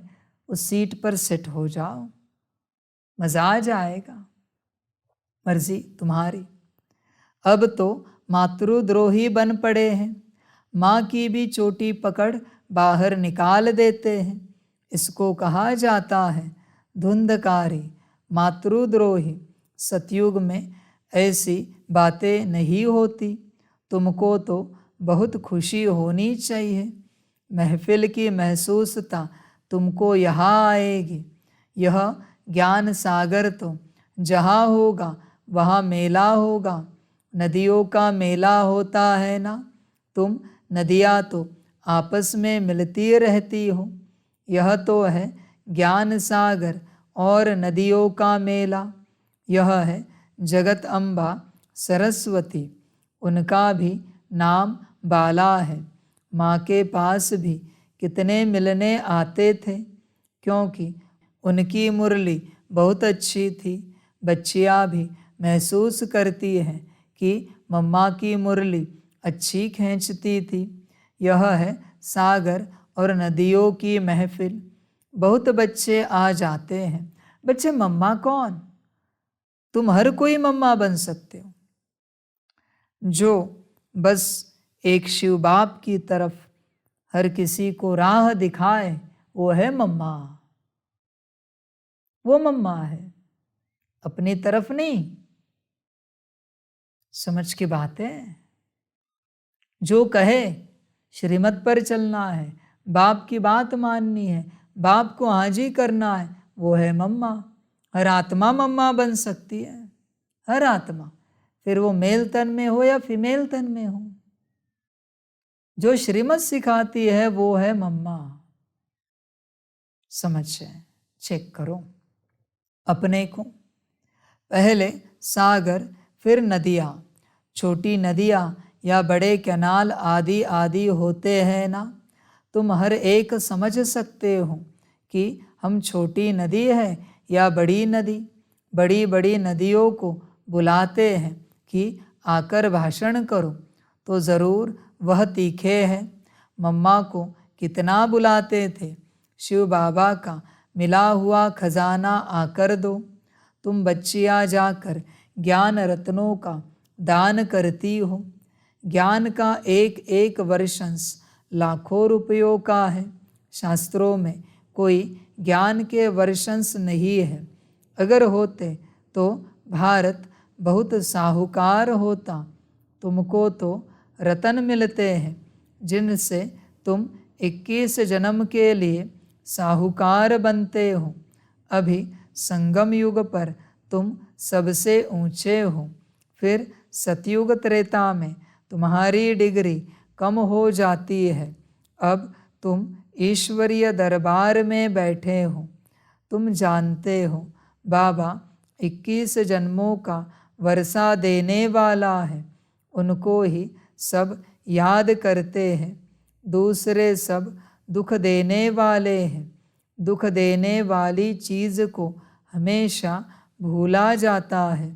उस सीट पर सेट हो जाओ, मजा आ जाएगा। मर्जी तुम्हारी। अब तो मातृद्रोही बन पड़े हैं। माँ की भी चोटी पकड़ बाहर निकाल देते हैं। इसको कहा जाता है धुंधकारी, मातृद्रोही। सतयुग में ऐसी बातें नहीं होती। तुमको तो बहुत खुशी होनी चाहिए। महफिल की महसूसता तुमको यहाँ आएगी। यह ज्ञान सागर तो जहाँ होगा वहाँ मेला होगा। नदियों का मेला होता है ना, तुम नदियाँ तो आपस में मिलती रहती हो। यह तो है ज्ञान सागर और नदियों का मेला। यह है जगत अम्बा सरस्वती, उनका भी नाम बाला है। माँ के पास भी कितने मिलने आते थे, क्योंकि उनकी मुरली बहुत अच्छी थी। बच्चियाँ भी महसूस करती हैं कि मम्मा की मुरली अच्छी खींचती थी। यह है सागर और नदियों की महफिल। बहुत बच्चे आ जाते हैं। बच्चे मम्मा कौन? तुम हर कोई मम्मा बन सकते हो। जो बस एक शिव बाप की तरफ हर किसी को राह दिखाए, वो है मम्मा। वो मम्मा है, अपनी तरफ नहीं। समझ की बात है। जो कहे श्रीमत पर चलना है, बाप की बात माननी है, बाप को हाजी करना है, वो है मम्मा। हर आत्मा मम्मा बन सकती है, हर आत्मा, फिर वो मेल तन में हो या फीमेल तन में हो। जो श्रीमत सिखाती है वो है मम्मा। समझ जाए, चेक करो अपने को। पहले सागर, फिर नदियाँ। छोटी नदियाँ या बड़े कैनाल आदि आदि होते हैं ना। तुम हर एक समझ सकते हो कि हम छोटी नदी है या बड़ी नदी। बड़ी बड़ी नदियों को बुलाते हैं कि आकर भाषण करो, तो ज़रूर वह तीखे है। मम्मा को कितना बुलाते थे, शिव बाबा का मिला हुआ खजाना आकर दो। तुम बच्चियाँ जाकर ज्ञान रत्नों का दान करती हो। ज्ञान का एक एक वर्षंश लाखों रुपयों का है। शास्त्रों में कोई ज्ञान के वर्षंश नहीं है। अगर होते तो भारत बहुत साहूकार होता। तुमको तो रतन मिलते हैं जिनसे तुम 21 जन्म के लिए साहूकार बनते हो। अभी संगम युग पर तुम सबसे ऊंचे हो। फिर सतयुग त्रेता में तुम्हारी डिग्री कम हो जाती है। अब तुम ईश्वरीय दरबार में बैठे हो। तुम जानते हो बाबा 21 जन्मों का वर्षा देने वाला है। उनको ही सब याद करते हैं। दूसरे सब दुख देने वाले हैं। दुख देने वाली चीज़ को हमेशा भूला जाता है।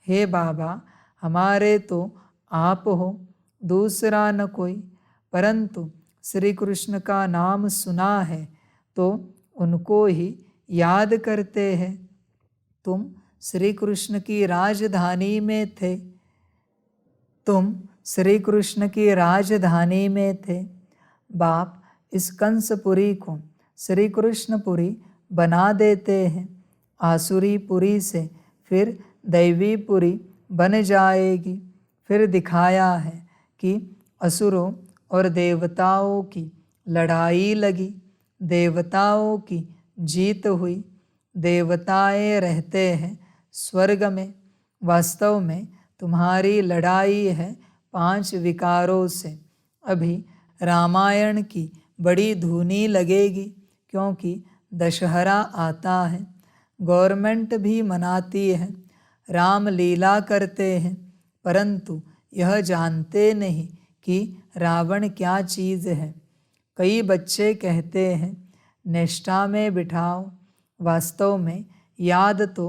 हे बाबा, हमारे तो आप हो, दूसरा न कोई। परंतु श्री कृष्ण का नाम सुना है तो उनको ही याद करते हैं। तुम श्री कृष्ण की राजधानी में थे। तुम श्री कृष्ण की राजधानी में थे। बाप इस कंसपुरी को श्री कृष्णपुरी बना देते हैं। आसुरी पुरी से फिर दैवीपुरी बन जाएगी। फिर दिखाया है कि असुरों और देवताओं की लड़ाई लगी। देवताओं की जीत हुई। देवताएं रहते हैं स्वर्ग में। वास्तव में तुम्हारी लड़ाई है 5 विकारों से। अभी रामायण की बड़ी धूनी लगेगी क्योंकि दशहरा आता है। गवर्नमेंट भी मनाती है, राम लीला करते हैं, परंतु यह जानते नहीं कि रावण क्या चीज़ है। कई बच्चे कहते हैं निष्ठा में बिठाओ। वास्तव में याद तो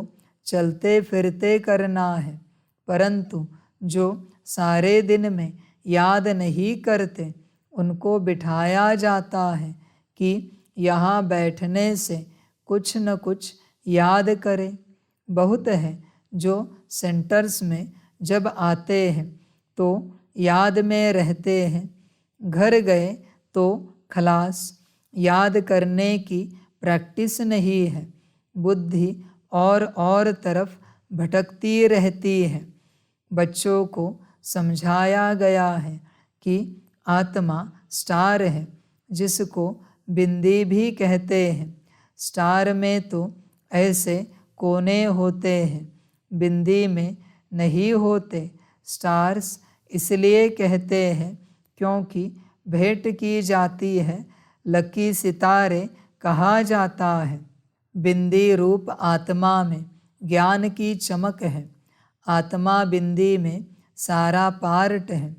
चलते फिरते करना है, परंतु जो सारे दिन में याद नहीं करते उनको बिठाया जाता है कि यहाँ बैठने से कुछ न कुछ याद करें। बहुत है जो सेंटर्स में जब आते हैं तो याद में रहते हैं, घर गए तो खलास। याद करने की प्रैक्टिस नहीं है। बुद्धि और तरफ भटकती रहती है। बच्चों को समझाया गया है कि आत्मा स्टार है, जिसको बिंदी भी कहते हैं। स्टार में तो ऐसे कोने होते हैं, बिंदी में नहीं होते। स्टार्स इसलिए कहते हैं क्योंकि भेंट की जाती है। लकी सितारे कहा जाता है। बिंदी रूप आत्मा में ज्ञान की चमक है। आत्मा बिंदी में सारा पार्ट है।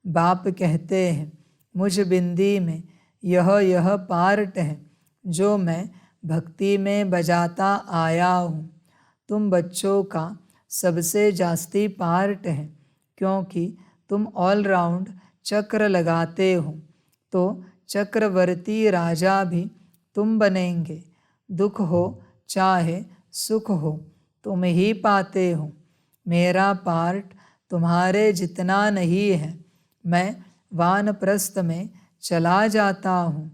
बाप कहते हैं मुझ बिंदी में यह पार्ट है जो मैं भक्ति में बजाता आया हूँ। तुम बच्चों का सबसे जास्ती पार्ट है क्योंकि तुम ऑलराउंड चक्र लगाते हो, तो चक्रवर्ती राजा भी तुम बनेंगे। दुख हो चाहे सुख हो तुम ही पाते हो। मेरा पार्ट तुम्हारे जितना नहीं है। मैं वानप्रस्थ में चला जाता हूँ,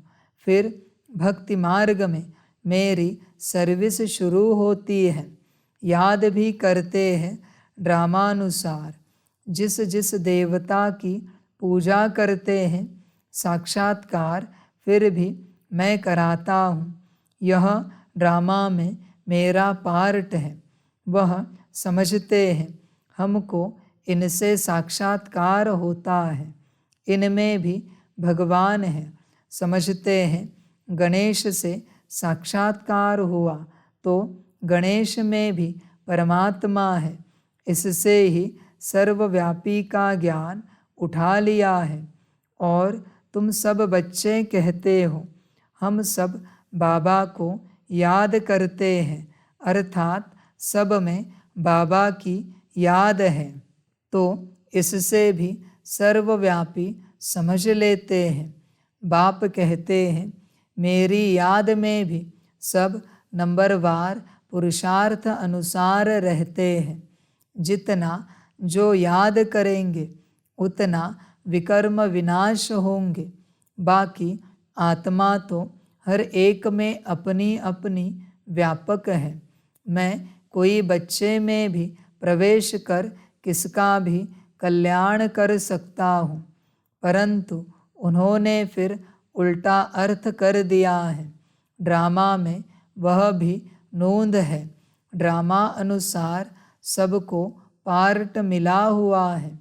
फिर भक्ति मार्ग में मेरी सर्विस शुरू होती है। याद भी करते हैं ड्रामानुसार। जिस जिस देवता की पूजा करते हैं साक्षात्कार फिर भी मैं कराता हूँ। यह ड्रामा में मेरा पार्ट है। वह समझते हैं हमको इनसे साक्षात्कार होता है, इनमें भी भगवान है। समझते हैं गणेश से साक्षात्कार हुआ तो गणेश में भी परमात्मा है। इससे ही सर्वव्यापी का ज्ञान उठा लिया है। और तुम सब बच्चे कहते हो हम सब बाबा को याद करते हैं, अर्थात सब में बाबा की याद है, तो इससे भी सर्वव्यापी समझ लेते हैं। बाप कहते हैं मेरी याद में भी सब नंबरवार पुरुषार्थ अनुसार रहते हैं। जितना जो याद करेंगे उतना विकर्म विनाश होंगे। बाकी आत्मा तो हर एक में अपनी अपनी व्यापक है। मैं कोई बच्चे में भी प्रवेश कर किसका भी कल्याण कर सकता हूँ, परंतु उन्होंने फिर उल्टा अर्थ कर दिया है। ड्रामा में वह भी नोंद है। ड्रामा अनुसार सबको पार्ट मिला हुआ है।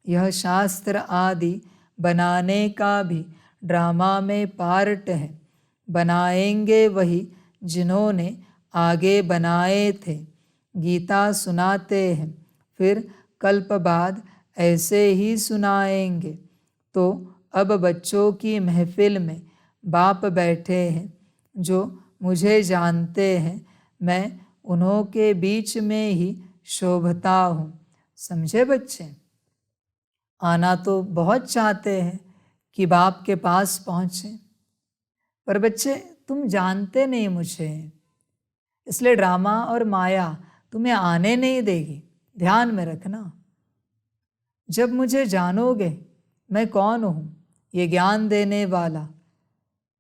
यह शास्त्र आदि बनाने का भी ड्रामा में पार्ट है। बनाएंगे वही जिन्होंने आगे बनाए थे। गीता सुनाते हैं, फिर कल्प बाद ऐसे ही सुनाएंगे। तो अब बच्चों की महफिल में बाप बैठे हैं जो मुझे जानते हैं। मैं उन्हों के बीच में ही शोभता हूँ। समझे बच्चे? आना तो बहुत चाहते हैं कि बाप के पास पहुँचें, पर बच्चे तुम जानते नहीं मुझे, इसलिए ड्रामा और माया तुम्हें आने नहीं देगी। ध्यान में रखना, जब मुझे जानोगे मैं कौन हूँ, ये ज्ञान देने वाला,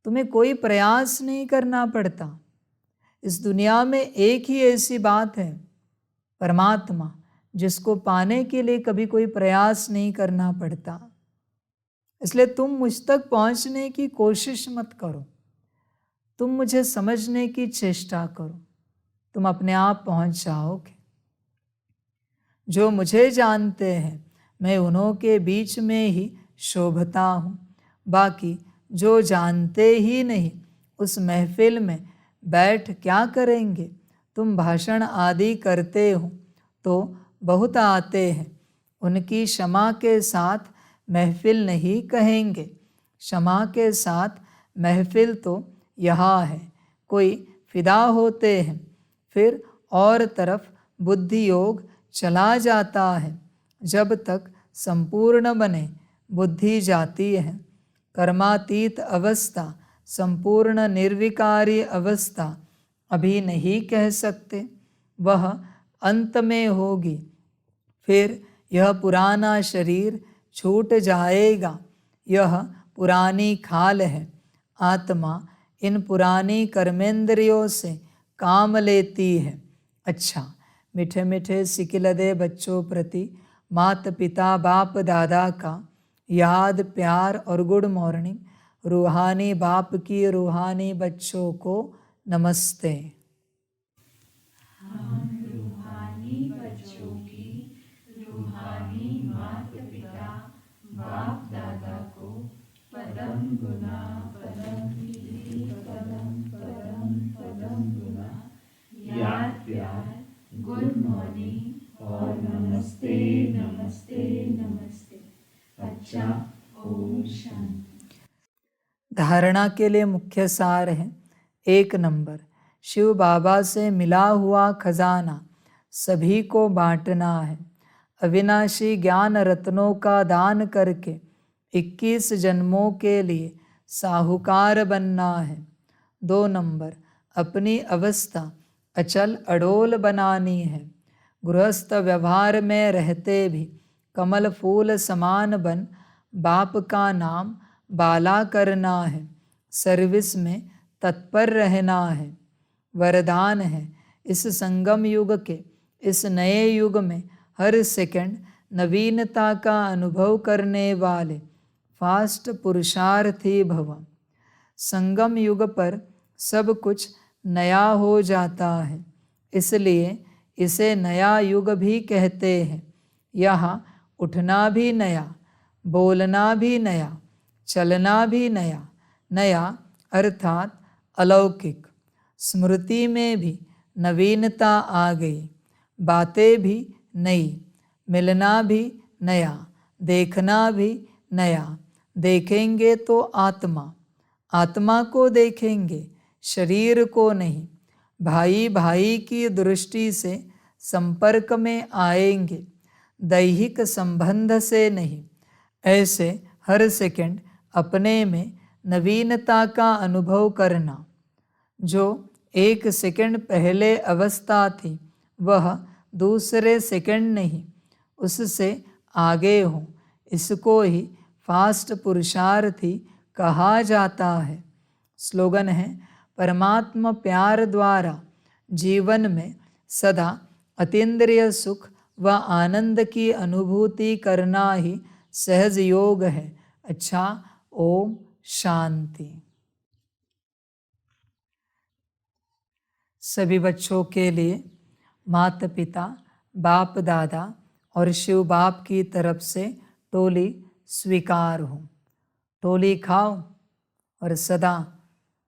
तुम्हें कोई प्रयास नहीं करना पड़ता। इस दुनिया में एक ही ऐसी बात है, परमात्मा, जिसको पाने के लिए कभी कोई प्रयास नहीं करना पड़ता। इसलिए तुम मुझ तक पहुँचने की कोशिश मत करो, तुम मुझे समझने की चेष्टा करो, तुम अपने आप पहुँच जाओगे। जो मुझे जानते हैं मैं उन्हों के बीच में ही शोभता हूँ। बाकी जो जानते ही नहीं उस महफिल में बैठ क्या करेंगे। तुम भाषण आदि करते हो तो बहुत आते हैं, उनकी क्षमा के साथ महफिल नहीं कहेंगे। क्षमा के साथ महफिल तो यहाँ है। कोई फिदा होते हैं, फिर और तरफ बुद्धि योग चला जाता है। जब तक संपूर्ण बने बुद्धि जाती है। कर्मातीत अवस्था, संपूर्ण निर्विकारी अवस्था अभी नहीं कह सकते, वह अंत में होगी। फिर यह पुराना शरीर छूट जाएगा। यह पुरानी खाल है। आत्मा इन पुरानी कर्मेंद्रियों से काम लेती है। अच्छा, मीठे मीठे सिकिलदे बच्चों प्रति माता पिता बाप दादा का याद, प्यार और गुड मॉर्निंग। रूहानी बाप की रूहानी बच्चों को नमस्ते। हम रूहानी बच्चों की रूहानी माता पिता बाप दादा को पदम गुना पदम कीर्ति पदम पदम पदम गुना याद, प्यार, गुड मॉर्निंग और नमस्ते नमस्ते नमस्ते। अच्छा, ओम शांति। धारणा के लिए मुख्य सार है। 1 नंबर, शिव बाबा से मिला हुआ खजाना सभी को बांटना है। अविनाशी ज्ञान रत्नों का दान करके 21 जन्मों के लिए साहूकार बनना है। 2 नंबर, अपनी अवस्था अचल अडोल बनानी है। गृहस्थ व्यवहार में रहते भी कमल फूल समान बन बाप का नाम बाला करना है। सर्विस में तत्पर रहना है। वरदान है, इस संगम युग के इस नए युग में हर सेकंड नवीनता का अनुभव करने वाले फास्ट पुरुषार्थी भव। संगम युग पर सब कुछ नया हो जाता है, इसलिए इसे नया युग भी कहते हैं। यहाँ उठना भी नया, बोलना भी नया, चलना भी नया। नया अर्थात अलौकिक। स्मृति में भी नवीनता आ गई, बातें भी नई, मिलना भी नया, देखना भी नया। देखेंगे तो आत्मा, आत्मा को देखेंगे, शरीर को नहीं। भाई भाई की दृष्टि से संपर्क में आएंगे, दैहिक संबंध से नहीं। ऐसे हर सेकंड अपने में नवीनता का अनुभव करना। जो एक सेकंड पहले अवस्था थी वह दूसरे सेकंड नहीं उससे आगे हो, इसको ही फास्ट पुरुषार्थी कहा जाता है। स्लोगन है, परमात्मा प्यार द्वारा जीवन में सदा अतीन्द्रिय सुख व आनंद की अनुभूति करना ही सहज योग है। अच्छा, ओम शांति। सभी बच्चों के लिए माता पिता, बाप दादा और शिव बाप की तरफ से टोली स्वीकार हो। टोली खाओ और सदा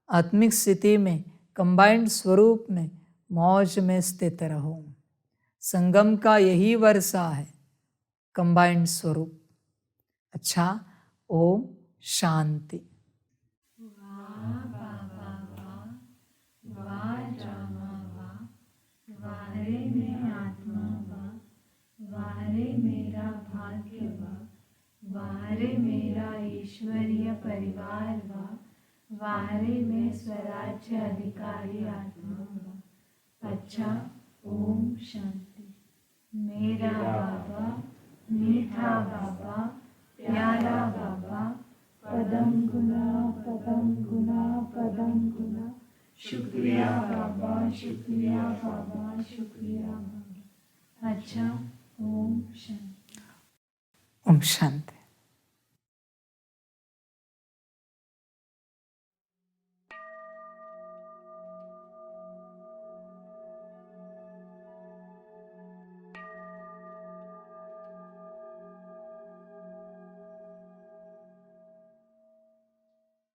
आत्मिक स्थिति में कंबाइंड स्वरूप में मौज में स्थित रहो। संगम का यही वर्षा है, कंबाइंड स्वरूप। अच्छा, ओम शांति। वारे में आत्मा वारे मेरा भाग्य वारे मेरा ईश्वरीय परिवार वारे में स्वराज्य अधिकारी आत्मा। अच्छा, ओम शांति। मेरा बाबा, मीठा बाबा, प्यारा बाबा, पदम गुना पदम गुना पदम गुना। शुक्रिया बाबा, शुक्रिया बाबा, शुक्रिया बाबा। अच्छा, ओम शांति। ओम शांति।